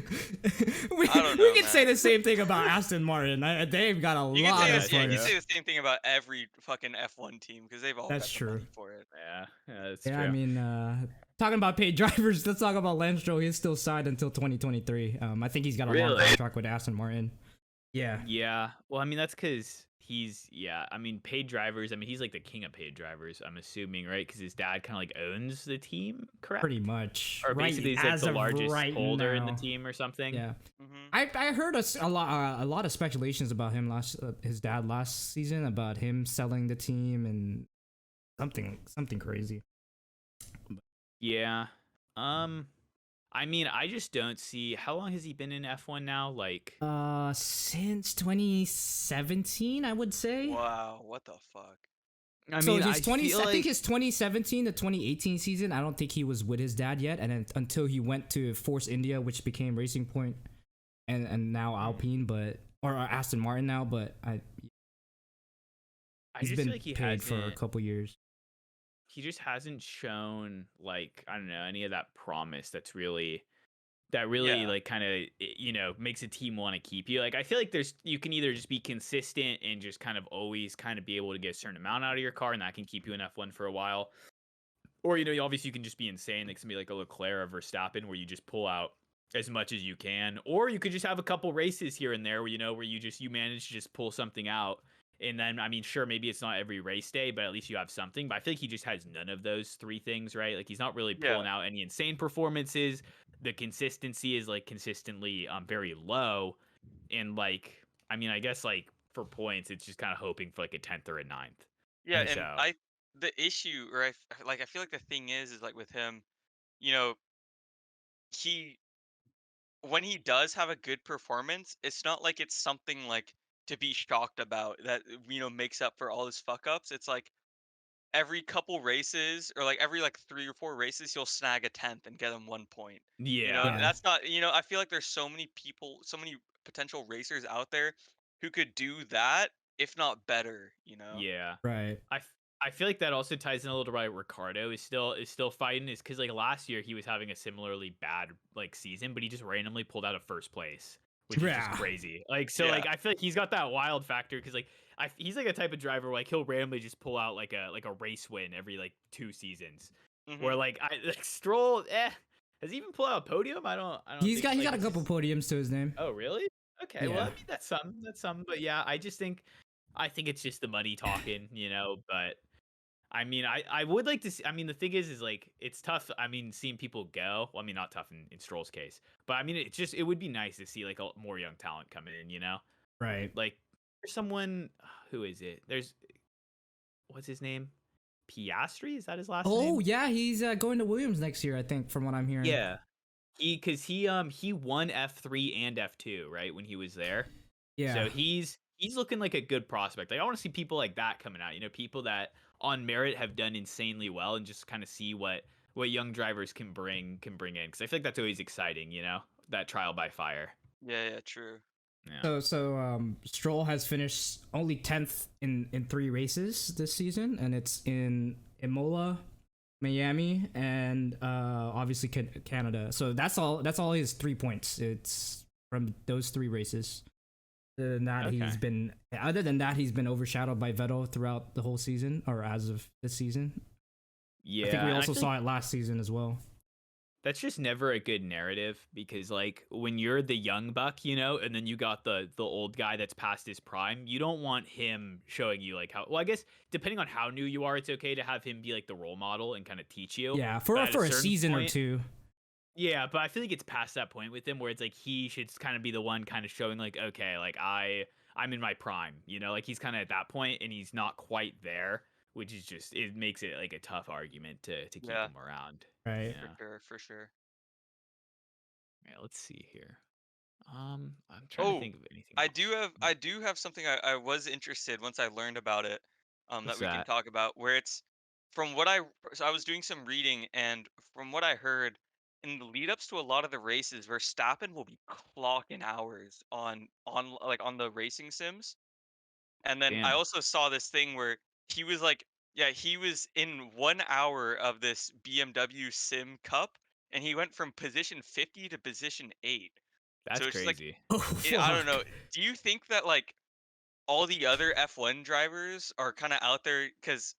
we can say the same thing about Aston Martin. They've got a lot of funds. You can say the same thing about every fucking F1 team because they've all got the money for it. Yeah, that's true. I mean, talking about paid drivers, let's talk about Lance Stroll. He's still signed until 2023. I think he's got a long contract with Aston Martin. Yeah. Yeah. Well, I mean, that's because I mean, paid drivers. I mean, he's like the king of paid drivers, I'm assuming, right? Because his dad kind of like owns the team, correct? Pretty much. Or basically he's like the largest holder in the team or something. Yeah. I heard a lot of speculations about him his dad last season, about him selling the team and something crazy. Yeah. I mean, I just don't see how long has he been in F1 now? Like since 2017, I would say. Wow, what the fuck? I think his 2017 to 2018 season, I don't think he was with his dad yet, and then, until he went to Force India, which became Racing Point, and now Alpine, or Aston Martin now, but he's been like paid for a couple years. He just hasn't shown like, I don't know, any of that promise that really like kind of, you know, makes a team want to keep you. Like, I feel like you can either just be consistent and just kind of always kind of be able to get a certain amount out of your car, and that can keep you in F1 for a while. Or, you know, obviously you can just be insane. Like somebody like a Leclerc or Verstappen where you just pull out as much as you can. Or you could just have a couple races here and there where, you know, where you manage to just pull something out. And then, I mean, sure, maybe it's not every race day, but at least you have something. But I feel like he just has none of those three things, right? Like, he's not really pulling out any insane performances. The consistency is, like, consistently very low. And, like, I mean, I guess, like, for points, it's just kind of hoping for, like, a 10th or a 9th. Yeah, and the issue, or I feel like the thing is like, with him, you know, when he does have a good performance, it's not like it's something, like, to be shocked about that, you know, makes up for all his fuck ups. It's like every couple races, or like every like 3 or 4 races, he'll snag a 10th and get him 1 point. Yeah. You know, that's not, you know, I feel like there's so many potential racers out there who could do that, if not better, you know? Yeah. Right. I feel like that also ties in a little bit. Ricardo is still fighting, is because like last year he was having a similarly bad like season, but he just randomly pulled out of first place, which is just crazy. Like, so like I feel like he's got that wild factor because like he's like a type of driver where, like, he'll randomly just pull out like a race win every like 2 seasons. Where like Stroll, has he even pulled out a podium? I don't. He's got a couple podiums to his name. Oh really? Okay. Yeah. Well, I mean that's some. But yeah, I think it's just the money talking, you know. But I mean, I would like to see. I mean, the thing is like it's tough. I mean, seeing people go. Well, I mean, not tough in Stroll's case, but I mean, it would be nice to see like more young talent coming in, you know? Right. Like there's someone. Who is it? What's his name? Piastri? Is that his last name? Oh yeah, he's going to Williams next year, I think, from what I'm hearing. Yeah. He won F3 and F2 right when he was there. Yeah. So he's looking like a good prospect. Like I want to see people like that coming out. You know, people that on merit have done insanely well, and just kind of see what young drivers can bring in, because I feel like that's always exciting, you know, that trial by fire. Yeah, true. Yeah. So Stroll has finished only 10th in 3 races this season, and it's in Imola, Miami, and obviously Canada. So that's all his 3 points. It's from those 3 races. Other than that, he's been overshadowed by Vettel throughout the whole season, or as of this season. Yeah, I think we also saw it last season as well. That's just never a good narrative because like when you're the young buck, and then you got the old guy that's past his prime, you don't want him showing you like how well, I guess depending on how new you are, it's okay to have him be like the role model and kind of teach you. Yeah, But at for a certain season or point, two. yeah, but I feel like it's past that point with him where it's like he should kind of be the one kind of showing like, okay, like I'm in my prime, like he's kind of at that point and he's not quite there, which is just it makes it like a tough argument to keep Yeah, him around. Right. Yeah. for sure. Yeah, let's see here. I'm trying to Oh, think of anything I else. do have something I was interested once I learned about it, that What's we can that? talk about, where it's so I was doing some reading, and from what I heard, in the lead ups to a lot of the races, Verstappen will be clocking hours on the racing sims. And then I Damn, also saw this thing where he was like, yeah, he was in 1 hour of this BMW Sim Cup, and he went from position 50 to position 8. So that's it's just like, Oh I don't know. fuck. Do you think that like all the other F1 drivers are kind of out there? Because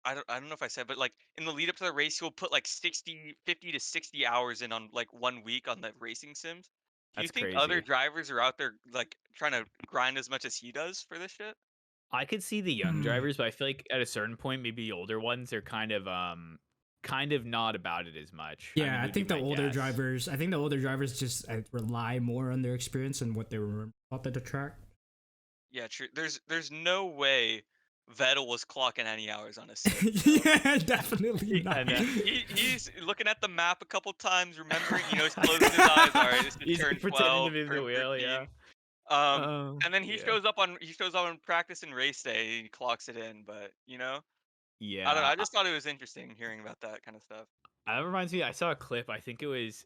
I don't know if I said, but like in the lead up to the race, he'll put like 50 to 60 hours in on like 1 week on the racing sims. Do you that's think other crazy. drivers are out there like trying to grind as much as he does for this shit? I could see the young Hmm. drivers, but I feel like at a certain point, maybe the older ones are kind of not about it as much. I mean, Yeah, I would be think the my older guess. drivers. I think the older drivers just rely more on their experience and what they remember about the track. Yeah, true. There's no way Vettel was clocking any hours on a sim, bro. Yeah, definitely Yeah, not. no. He's looking at the map a couple times, remembering, he's closing his eyes. All right, this is He's turn pretending to 12, move the turn wheel. Yeah. 13. Um, and then he Yeah. shows up on practice and race day. He clocks it in, but I don't know. Yeah. I just thought it was interesting hearing about that kind of stuff. That reminds me, I saw a clip. I think it was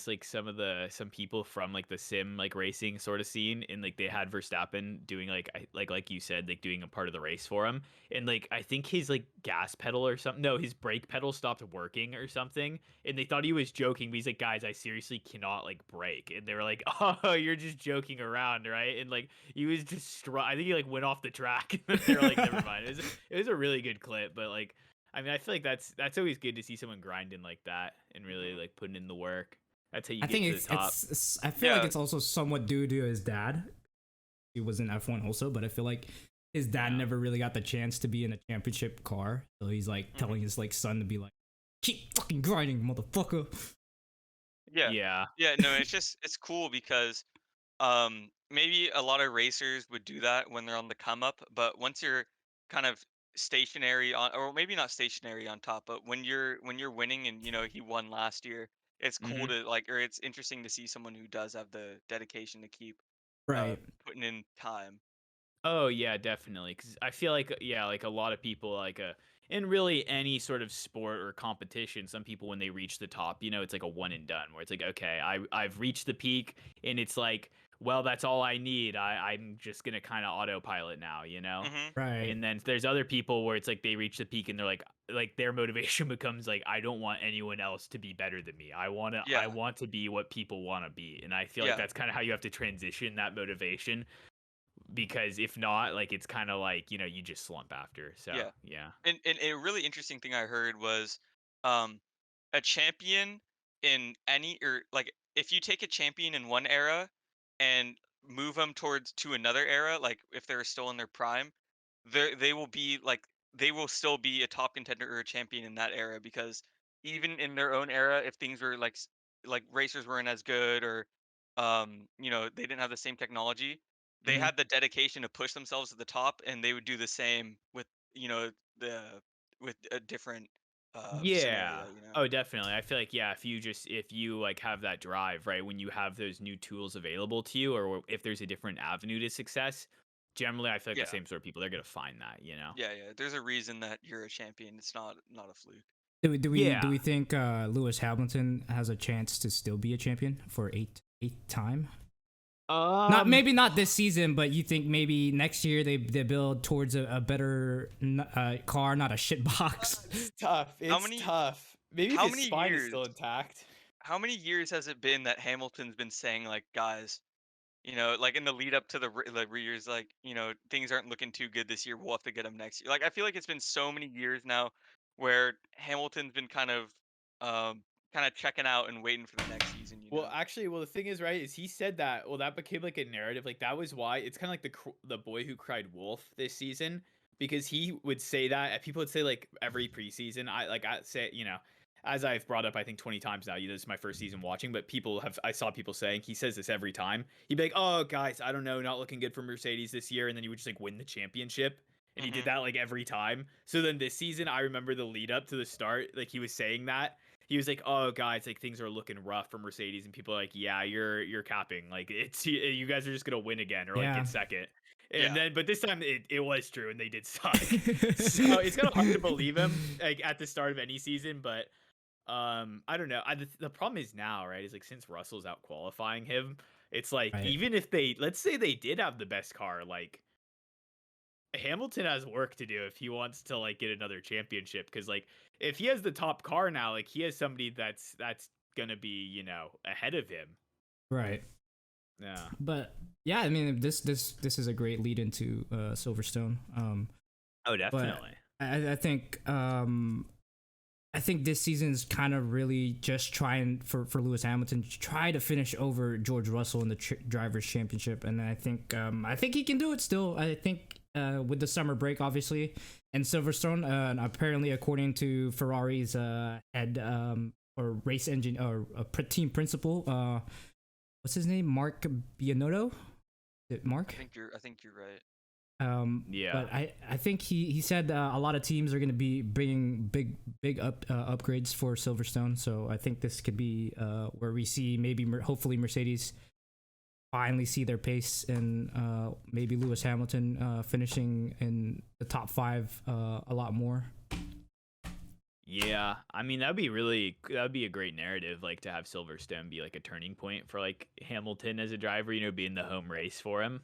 like some people from like the sim like racing sort of scene, and like they had Verstappen doing like you said, like doing a part of the race for him, and like I think his like gas pedal or something, no, his brake pedal stopped working or something, and they thought he was joking, but he's like, guys, I seriously cannot like brake, and they were like, oh, you're just joking around, right? And like he was just I think he like went off the track. They're like, never mind. It was a really good clip, but like. I mean, I feel like that's always good to see someone grinding like that and really Hmm. like putting in the work. That's how you I get think to the top. I feel like Yeah. it's also somewhat due to his dad. He was in F1 also, but I feel like his dad Yeah. never really got the chance to be in a championship car. So he's like telling his like son to be like, keep fucking grinding, motherfucker. Yeah. Yeah. Yeah. No, it's cool because maybe a lot of racers would do that when they're on the come up, but once you're kind of stationary on, or maybe not stationary on top, but when you're winning, and he won last year, it's cool Hmm. to like, or it's interesting to see someone who does have the dedication to keep uh Right. putting in time. Oh yeah, definitely. Because I feel like yeah, like a lot of people in really any sort of sport or competition, some people when they reach the top, it's like a one and done where it's like, okay, I've reached the peak, and it's like, well, that's all I need. I'm just gonna kind of autopilot now. Hmm. Right. And then there's other people where it's like they reach the peak and they're like their motivation becomes like, I don't want anyone else to be better than me. I Yeah. want to be what people want to be. And I feel like Yeah. that's kind of how you have to transition that motivation, because if not, like it's kind of like, you just slump after. So, Yeah. yeah. And a really interesting thing I heard was, um a champion in any, or like, if you take a champion in one era and move them towards to another era, like if they're still in their prime, they will be like, they will still be a top contender or a champion in that era, because even in their own era, if things were like like racers weren't as good, or they didn't have the same technology, they Hmm. had the dedication to push themselves to the top, and they would do the same with you know the with a different Yeah. scenario. Oh, definitely. I feel like, yeah, if you like have that drive, right, when you have those new tools available to you, or if there's a different avenue to success, generally I feel like the Yeah, same sort of people, they're gonna find that. yeah. There's a reason that you're a champion. It's not a fluke. Do Yeah. we think Lewis Hamilton has a chance to still be a champion for eighth time? Not Um maybe not this season, but you think maybe next year they build towards a better car, not a shit box. It's tough. How It's many tough. Maybe if how his many spine is years still intact. how many years has it been that Hamilton's been saying, like, guys, like in the lead up to the years, like, things aren't looking too good this year. We'll have to get him next year. Like, I feel like it's been so many years now where Hamilton's been kind of kind of checking out and waiting for the next season. You know? Well, actually, the thing is, right, is he said that. Well, that became like a narrative. Like that was why it's kind of like the boy who cried wolf this season, because he would say that, and people would say like every preseason. I say, as I've brought up, I think 20 times now. This is my first season watching, but I saw people saying he says this every time. He'd be like, "Oh, guys, I don't know, not looking good for Mercedes this year," and then he would just like win the championship. And he did that like every time. So then this season, I remember the lead up to the start, like he was saying that. He was like, "Oh, guys, like things are looking rough for Mercedes," and people are like, "Yeah, you're capping. Like you guys are just gonna win again or like get second." And then, but this time it was true, and they did suck. So it's kind of hard to believe him like at the start of any season, but I don't know. The problem is now, right? Is like since Russell's out qualifying him, it's like even if let's say they did have the best car, like Hamilton has work to do if he wants to like get another championship, because like if he has the top car now, like he has somebody that's gonna be ahead of him. Right. Yeah. But yeah, I mean this is a great lead into Silverstone. Oh, definitely. I think this season's kind of really just trying for Lewis Hamilton to try to finish over George Russell in the drivers' championship, and I think he can do it still. I think with the summer break, obviously, and Silverstone, and apparently according to Ferrari's head or race engine or team principal, what's his name, Mark Binotto? Is it Mark? I think you're right. Yeah, but I think he said a lot of teams are going to be bringing big upgrades for Silverstone, so I think this could be where we see hopefully Mercedes finally see their pace, and maybe Lewis Hamilton finishing in the top 5 a lot more. Yeah, I mean that'd be a great narrative, like to have Silverstone be like a turning point for like Hamilton as a driver, being the home race for him.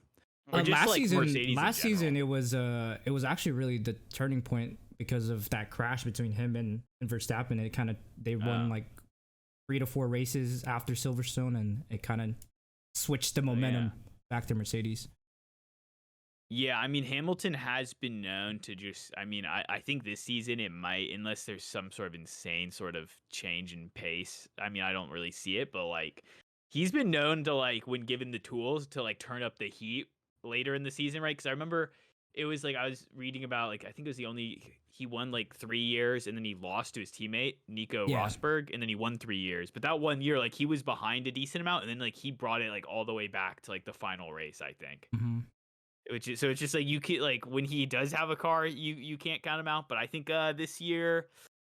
Last season it was actually really the turning point because of that crash between him and Verstappen. They won like 3 to 4 races after Silverstone, and it kind of switched the momentum back to Mercedes. Yeah, I mean Hamilton has been known to just, I think this season it might, unless there's some sort of insane sort of change in pace. I mean, I don't really see it, but like he's been known to like, when given the tools, to like turn up the heat later in the season, right? Because I remember it was like I was reading about, like I think it was he won like 3 years, and then he lost to his teammate Nico Rosberg, and then he won 3 years. But that 1 year, like he was behind a decent amount, and then like he brought it like all the way back to like the final race, I think. Mm-hmm. Which is, so it's just like you can, like when he does have a car, you can't count him out. But I think this year,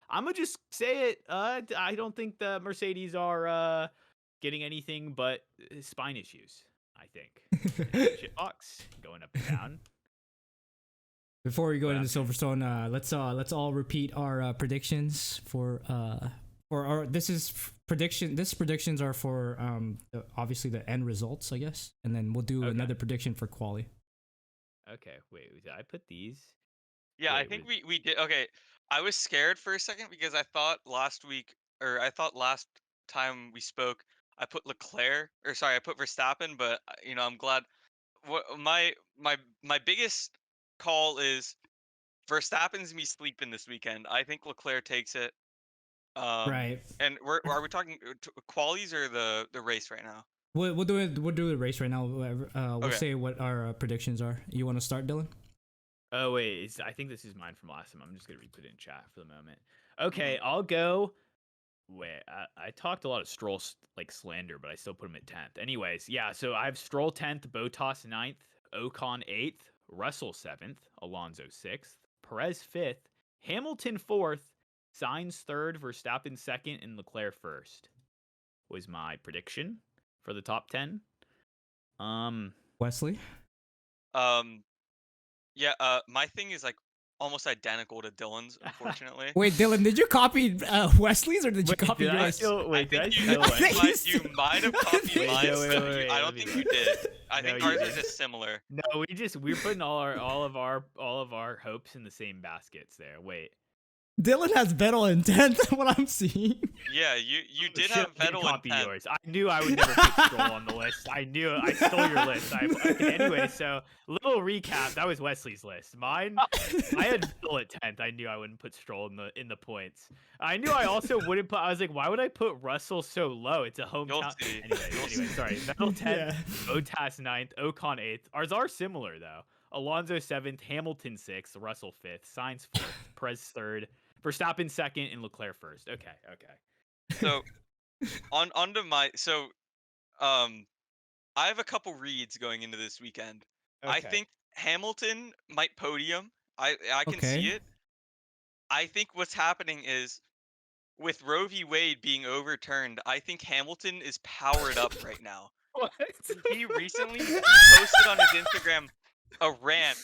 I'm gonna just say it. I don't think the Mercedes are getting anything but spine issues. I think shitbox going up and down. Before we go into Silverstone, let's all repeat our predictions for our. This predictions are for obviously the end results, I guess, and then we'll do another prediction for quali. Okay, wait, did I put these? Yeah, I think we did. Okay, I was scared for a second because I thought last time we spoke, I put I put Verstappen, but I'm glad. What my biggest call is Verstappen's me sleeping this weekend. I think Leclerc takes it. Right. And are we talking qualies or the race right now? We'll do the race right now. We'll say what our predictions are. You want to start, Dylan? Oh wait, I think this is mine from last time. I'm just gonna put it in chat for the moment. Okay, I'll go. Wait, I talked a lot of Stroll like slander, but I still put him at 10th. Anyways, yeah. So I have Stroll 10th, Bottas 9th, Ocon 8th, Russell 7th, Alonso 6th, Perez 5th, Hamilton 4th, Sainz 3rd, Verstappen 2nd, and Leclerc 1st. Was my prediction for the top 10. Wesley. Yeah. My thing is like almost identical to Dylan's, unfortunately. Wait, Dylan, did you copy Wesley's or did you copy yours? You might have copied mine. I don't think you did. I think ours are just similar. No, we're putting all of our hopes in the same baskets there. Wait. Dylan has Vettel in 10th. What I'm seeing. Yeah, you did Shit, have I didn't Vettel copy in 10th. yours. I knew I would never put Stroll on the list. I knew I stole your list. Okay, anyway, so little recap. That was Wesley's list. Mine, I had Vettel at 10th. I knew I wouldn't put Stroll in the points. I knew I also wouldn't put. I was like, why would I put Russell so low? It's a hometown. see. Anyway, sorry. Vettel 10th, Bottas 9th, Ocon 8th. Ours are similar though. Alonso 7th, Hamilton 6th, Russell 5th, Sainz 4th, Perez 3rd, Verstappen 2nd, and Leclerc 1st. Okay. So onto my I have a couple reads going into this weekend. I Okay. think Hamilton might podium. I can see it. I think what's happening is with Roe v. Wade being overturned, I think Hamilton is powered up right now. What? He posted on his Instagram a rant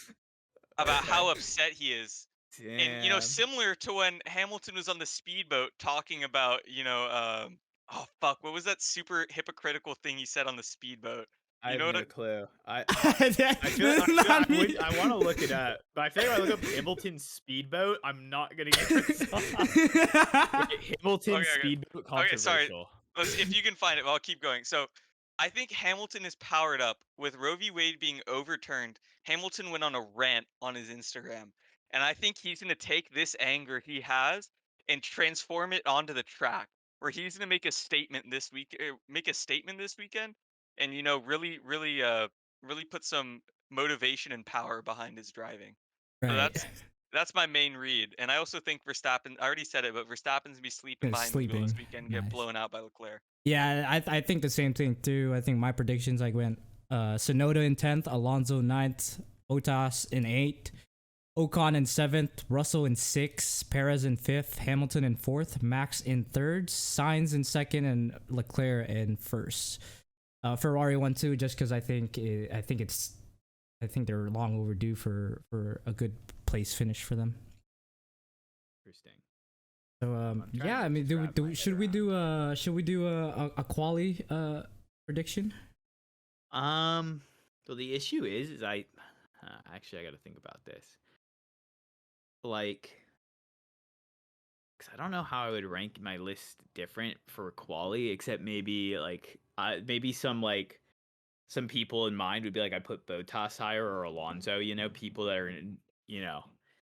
about how upset he is. Damn. And similar to when Hamilton was on the speedboat talking about, oh fuck, what was that super hypocritical thing he said on the speedboat? I have no clue. I I want to look it up, but I feel like if I look up Hamilton speedboat, I'm not gonna get this. Hamilton speedboat controversial. Okay, sorry. If you can find it, I'll keep going. So I think Hamilton is powered up with Roe v. Wade being overturned. Hamilton went on a rant on his Instagram, and I think he's going to take this anger he has and transform it onto the track, where he's going to make a statement this weekend, and really put some motivation and power behind his driving. Right. So that's my main read. And I also think Verstappen, I already said it, but Verstappen's gonna be sleeping behind the wheel this weekend and get blown out by Leclerc. Yeah, I think the same thing too. I think my predictions went Sonoda in 10th, Alonso 9th, Bottas in 8th, Ocon in 7th, Russell in 6th, Perez in 5th, Hamilton in 4th, Max in 3rd, Sainz in 2nd, and Leclerc in 1st. Ferrari 1-2, just because I think they're long overdue for a good place finish for them. Interesting. So yeah, I mean, should we do a quali prediction? Well, the issue is I actually I got to think about this. Like, because I don't know how I would rank my list different for quali, except maybe some people in mind would be like I put Bottas higher or Alonso. People that are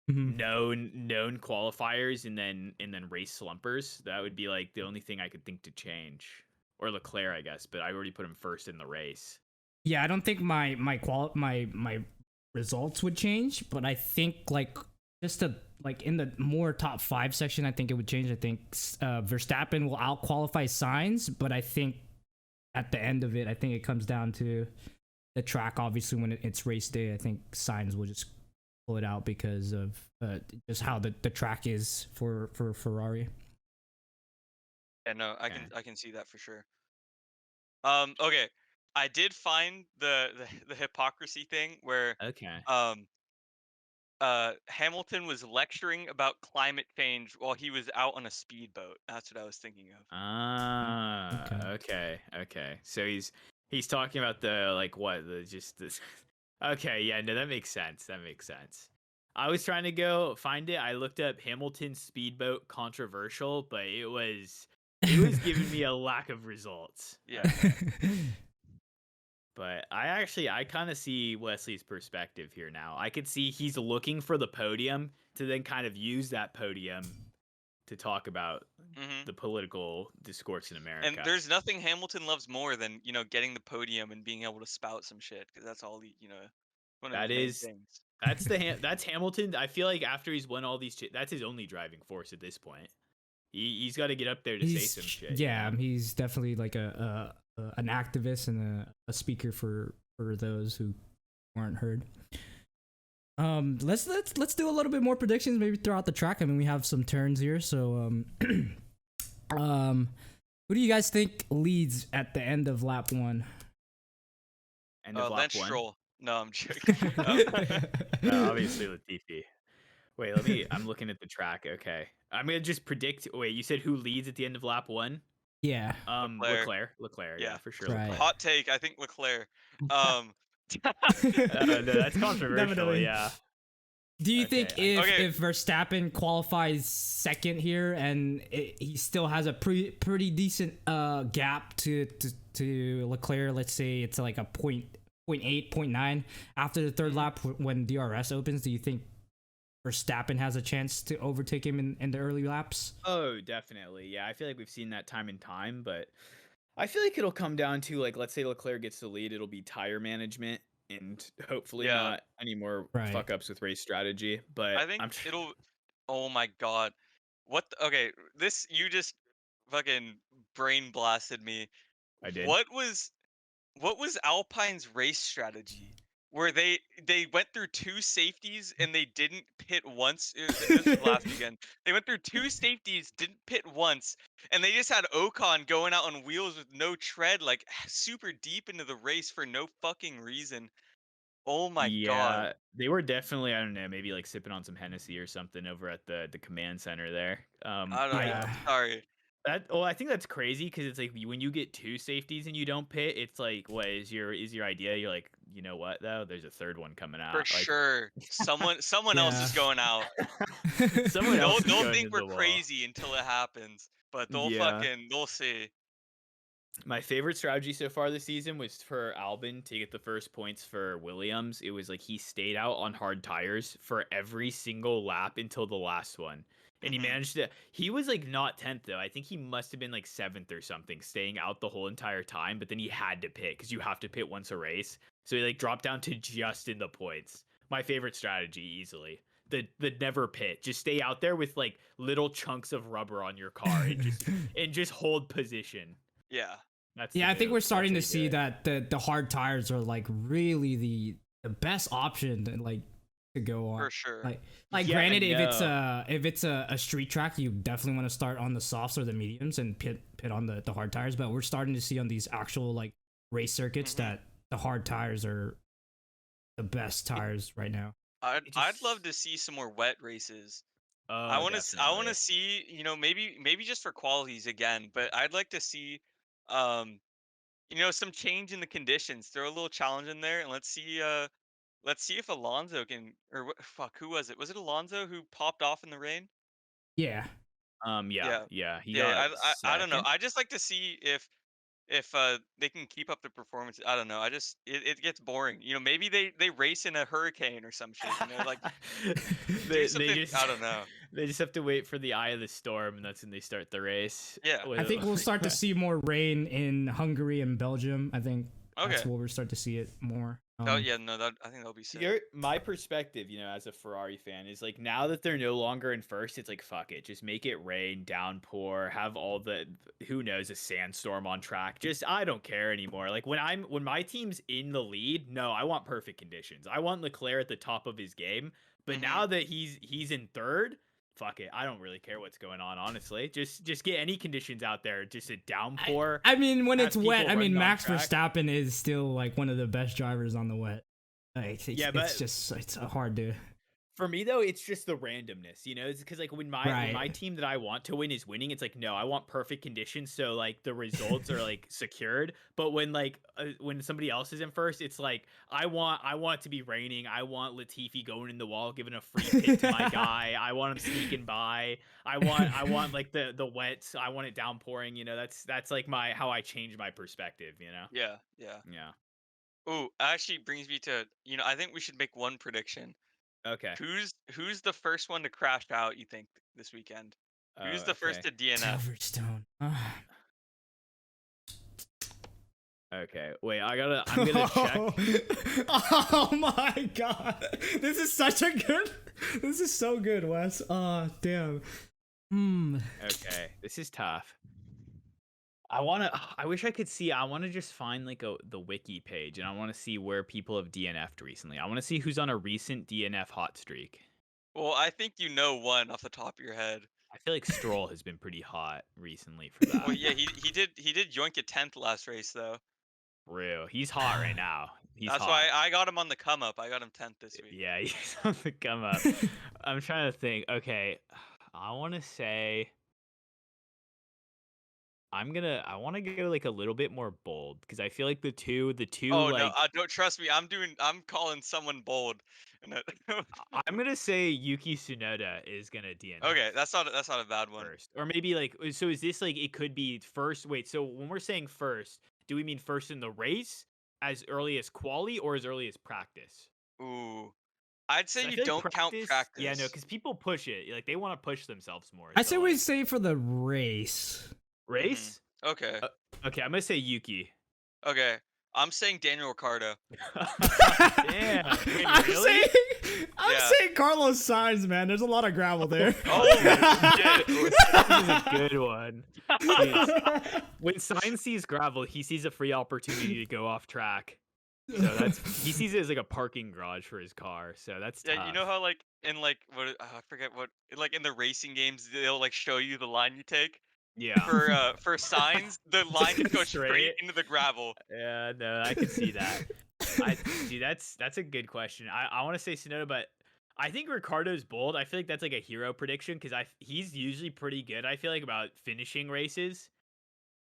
known qualifiers and then race slumpers. That would be like the only thing I could think to change. Or Leclerc, I guess, but I already put him first in the race. Yeah, I don't think my results would change, but I think just to in the more top 5 section, I think it would change. I think Verstappen will out qualify Sainz, but I think at the end of it, I think it comes down to the track. Obviously, when it's race day, I think Sainz will just pull it out because of just how the track is for Ferrari. Yeah, no, I can see that for sure. Okay, I did find the hypocrisy thing where Hamilton was lecturing about climate change while he was out on a speedboat. That's what I was thinking of. Okay. So he's talking about this. Okay, yeah, no, that makes sense. I was trying to go find it. I looked up Hamilton speedboat controversial, but it was giving me a lack of results. Yeah. But I kind of see Wesley's perspective here now. I could see he's looking for the podium to then kind of use that podium to talk about the political discourse in America. And there's nothing Hamilton loves more than, getting the podium and being able to spout some shit, because that's all one of his main things. That's Hamilton. I feel like after he's won all these, that's his only driving force at this point. He's got to get up there to say some shit. Yeah, he's definitely an activist and a speaker for those who aren't heard. Let's do a little bit more predictions maybe throughout the track. I mean, we have some turns here, so who do you guys think leads at the end of lap 1? End of lap Lance 1? Stroll. No, I'm joking. Obviously Latifi. Wait, I'm looking at the track. Okay, I'm gonna just predict. Wait, you said who leads at the end of lap 1? Yeah. Leclerc. Yeah, For sure. Right. Hot take. I think Leclerc. No, that's controversial. Definitely. Yeah. Do you think if Okay. Verstappen qualifies second here and he still has a pretty decent gap to Leclerc, let's say it's like a 0.8, 0.9 after the third lap when DRS opens, do you think Verstappen has a chance to overtake him in the early laps? Oh, definitely. Yeah, I feel like we've seen that time and time, but I feel like it'll come down to, like, let's say Leclerc gets the lead, it'll be tire management and hopefully Yeah. not any more Right. fuck ups with race strategy. But I think it'll. Oh my god. Okay, you just fucking brain blasted me. I did. What was Alpine's race strategy? Where they went through 2 safeties and they didn't pit once. This is last weekend. They went through 2 safeties, didn't pit once, and they just had Ocon going out on wheels with no tread, like super deep into the race for no fucking reason. Oh my god. Yeah, they were definitely, I don't know, maybe like sipping on some Hennessy or something over at the command center there. I don't know. Yeah. Sorry. I think that's crazy because it's like when you get 2 safeties and you don't pit, it's like, what is your idea? You're like, you know what though? There's a third one coming out. For Like, sure. Someone else is Yeah. going out. someone else is They'll going think to we're the wall. crazy until it happens, but Yeah. they'll see. My favorite strategy so far this season was for Albon to get the first points for Williams. It was like he stayed out on hard tires for every single lap until the last one. And he Mhm. managed to, he was like not 10th though. I think he must have been like 7th or something, staying out the whole entire time. But then he had to pit because you have to pit once a race. So he like dropped down to just in the points. My favorite strategy easily. The never pit. Just stay out there with like little chunks of rubber on your car and just hold position. Yeah. That's the Yeah, I think move. we're starting to That's how see you do it. that the hard tires are like really the best option to, like, to go on. For sure. Like Yeah, granted, no. if it's a street track, you definitely want to start on the softs or the mediums and pit on the hard tires. But we're starting to see on these actual like race circuits that the hard tires are the best tires right now. I'd just- love to see some more wet races. Oh, I want to definitely. see, maybe just for qualities again, but I'd like to see some change in the conditions. Throw a little challenge in there and let's see if Alonso can, or fuck, who was it? Was it Alonso who popped off in the rain? Yeah. Yeah. He Yeah, got I don't know. second. I just like to see if they can keep up the performance. I don't know. It gets boring. Maybe they race in a hurricane or some shit. Like do they something. just I don't know. they just have to wait for the eye of the storm, and that's when they start the race. Yeah. I think we'll start to see more rain in Hungary and Belgium. I think that's Okay. where we'll start to see it more. Oh yeah, no, I think that'll be sick. My perspective, as a Ferrari fan, is like now that they're no longer in first, it's like fuck it, just make it rain, downpour, have all the who knows a sandstorm on track. Just I don't care anymore. Like when my team's in the lead, no, I want perfect conditions. I want Leclerc at the top of his game. But Mhm. now that he's in third, fuck it, I don't really care what's going on. Honestly, just get any conditions out there. Just a downpour. I mean, when have it's wet, people I mean, running on Max track. Verstappen is still like one of the best drivers on the wet. Like, Yeah, it's hard to. For me though, it's just the randomness, it's because like when my Right. team that I want to win is winning, it's like no, I want perfect conditions, so like the results are like secured. But when when somebody else is in first, it's like I want it to be raining. I want Latifi going in the wall, giving a free pit to my guy. I want him sneaking by. I want like the wets. I want it downpouring. That's like how I change my perspective. Yeah. Yeah. Ooh, actually brings me to I think we should make one prediction. Okay. Who's the first one to crash out? You think this weekend? Who's the first Okay. to DNF? Silverstone. Okay. Wait, I'm gonna check. Oh my god, this is such a good. This is so good, Wes. Oh damn. Okay, this is tough. I wish I could see. I want to just find like the wiki page, and I want to see where people have DNF'd recently. I want to see who's on a recent DNF hot streak. Well, I think you know one off the top of your head. I feel like Stroll has been pretty hot recently for that. Well, yeah, he did yoink a 10th last race though. Real, he's hot right now. He's That's hot. why I got him on the come up. I got him 10th this week. Yeah, he's on the come up. I'm trying to think. Okay, I want to say. I want to go like a little bit more bold because I feel like the two Oh like no, don't trust me. I'm calling someone bold. And I'm gonna say Yuki Tsunoda is gonna DNF. Okay, that's not a bad one. First, or maybe like so is this like it could be first? Wait, so when we're saying first, do we mean first in the race, as early as quali, or as early as practice? Ooh, I'd say 'Cause I you feel like don't count practice. Yeah, no, because people push it. Like they want to push themselves more. I so, say we like, say for the race. race. Okay. Okay, I'm gonna say Yuki. Okay. I'm saying Daniel Ricciardo. Damn. Wait, I'm really? I'm Yeah. saying Carlos Sainz, man. There's a lot of gravel there. Oh, Shit, this is a good one. Jeez. When Sainz sees gravel, he sees a free opportunity to go off track. So he sees it as like a parking garage for his car. So that's Yeah, tough. you know how like in like I forget what like in the racing games they'll like show you the line you take Yeah. for signs. The line just goes straight Straight. into the gravel. Yeah, no, I can see that. Dude, that's a good question. I want to say Tsunoda, but I think Ricardo's bold. I feel like that's like a hero prediction because he's usually pretty good. I feel like about finishing races.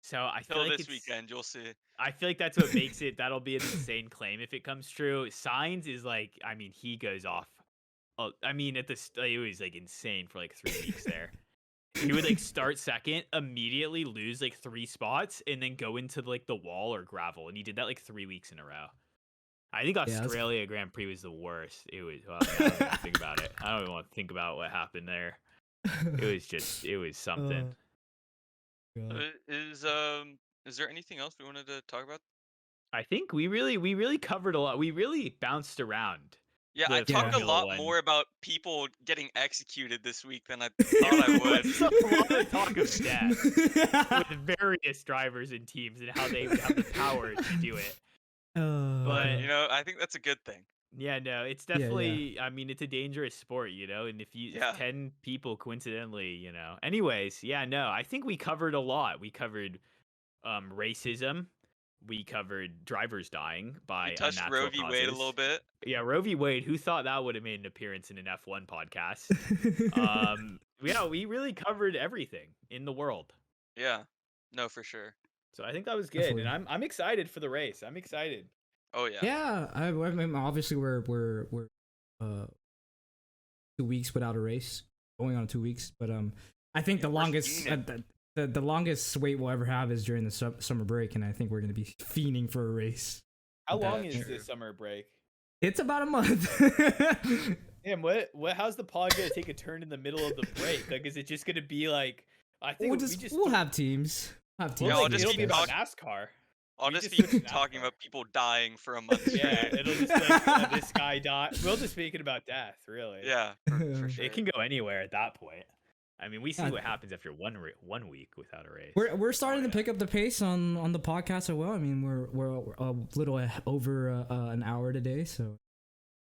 So I feel Till like this weekend, you'll see. I feel like that's what makes it. That'll be an insane claim if it comes true. Signs is like, I mean, he goes off. I mean, it was like insane for like 3 weeks there. He would like start second, immediately lose like 3 spots, and then go into like the wall or gravel. And he did that like 3 weeks in a row. I think Australia Grand Prix was the worst. It was. Well, I don't even think about it. I don't even want to think about what happened there. It was something. Is there anything else we wanted to talk about? I think we really covered a lot. We really bounced around. Yeah, I The talked a Formula lot One. more about people getting executed this week than I thought I would. It's a lot of talk of death with various drivers and teams and how they would have the power to do it. But you know, I think that's a good thing. Yeah, no, it's definitely. I mean, it's a dangerous sport, you know. And if 10 people coincidentally, you know. Anyways, yeah, no, I think we covered a lot. We covered racism. We covered drivers dying by We touched unnatural Roe v. Wade a causes. little bit. Yeah, Roe v. Wade. Who thought that would have made an appearance in an F1 podcast? Yeah, we really covered everything in the world. Yeah, no, for sure. So I think that was good, Definitely. and I'm excited for the race. I'm excited. Oh yeah. Yeah, I mean, obviously we're 2 weeks without a race, going on 2 weeks, but I think the longest the longest wait we'll ever have is during the summer break, and I think we're gonna be fiending for a race. How long That's is true. the summer break? It's about a month. Damn, what? How's the pod gonna take a turn in the middle of the break? Like, is it just gonna be like? I think we'll have teams. Yeah, I'll just it'll keep be about talking. NASCAR. I'll We just just be switch talking NASCAR. about people dying for a month straight. Yeah, it'll just be like this guy died. We'll just speaking about death, really. Yeah, for sure. It can go anywhere at that point. I mean, we see Yeah. what happens after one week without a race. We're starting to pick up the pace on the podcast as well. I mean, we're a little over an hour today, so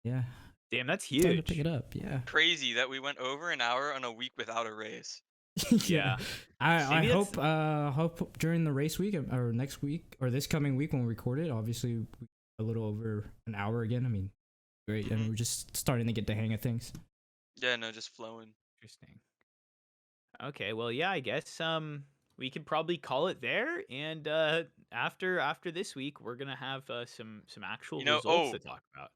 yeah, Damn, that's time to huge. pick it up. Yeah, Crazy that we went over an hour on a week without a race. Yeah. I Maybe hope during the race week or next week or this coming week when we record it, obviously a little over an hour again. I mean, great, and we're just starting to get the hang of things. Yeah, no, just flowing. Interesting. Okay, well, yeah, I guess we could probably call it there. And after this week, we're gonna have some actual results to talk about.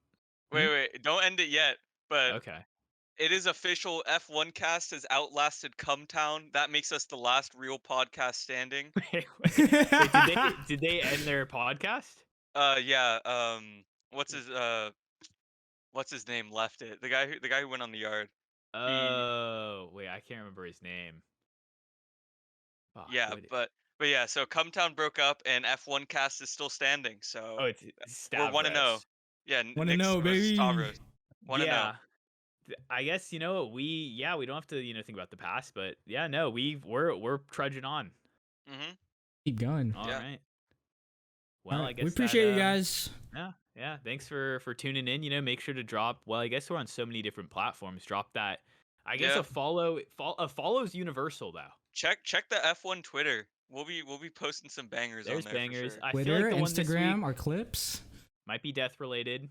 Wait, don't end it yet. But Okay. it is official. F1 Cast has outlasted Cumtown. That makes us the last real podcast standing. Wait, did they end their podcast? Yeah. What's his name left it? The guy who went on the yard. Oh, wait, I can't remember his name. Fuck, Yeah, what- but yeah. So Cumtown broke up, and F1 Cast is still standing. So oh, it's we're 1-0. Stavros. Yeah, 1-0, Nick's versus baby. Stavros. 1-0. Yeah. I guess you know we don't have to think about the past, but yeah, no, we're trudging on. Mm-hmm. Keep going. All Yeah. right. Well, All I right, guess we appreciate that, you guys. Yeah. Thanks for tuning in. You know, make sure to drop. Well, I guess we're on so many different platforms. Drop that. I guess Yeah. a follow's universal though. Check the F1 Twitter. We'll be posting some bangers There's on there. bangers. For sure. I feel Twitter, like the one this Instagram, week our clips. might be death related.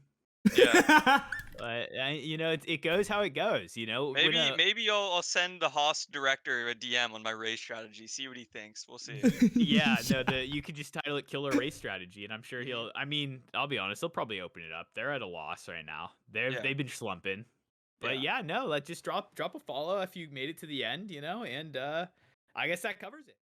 Yeah. But you know, it goes how it goes. You know, Maybe I'll send the Haas director a DM on my race strategy. See what he thinks. We'll see. yeah, no, you could just title it "Killer Race Strategy," and I'm sure he'll. I mean, I'll be honest, he'll probably open it up. They're at a loss right now. They've been slumping. But yeah, no, just drop a follow if you made it to the end, you know, and I guess that covers it.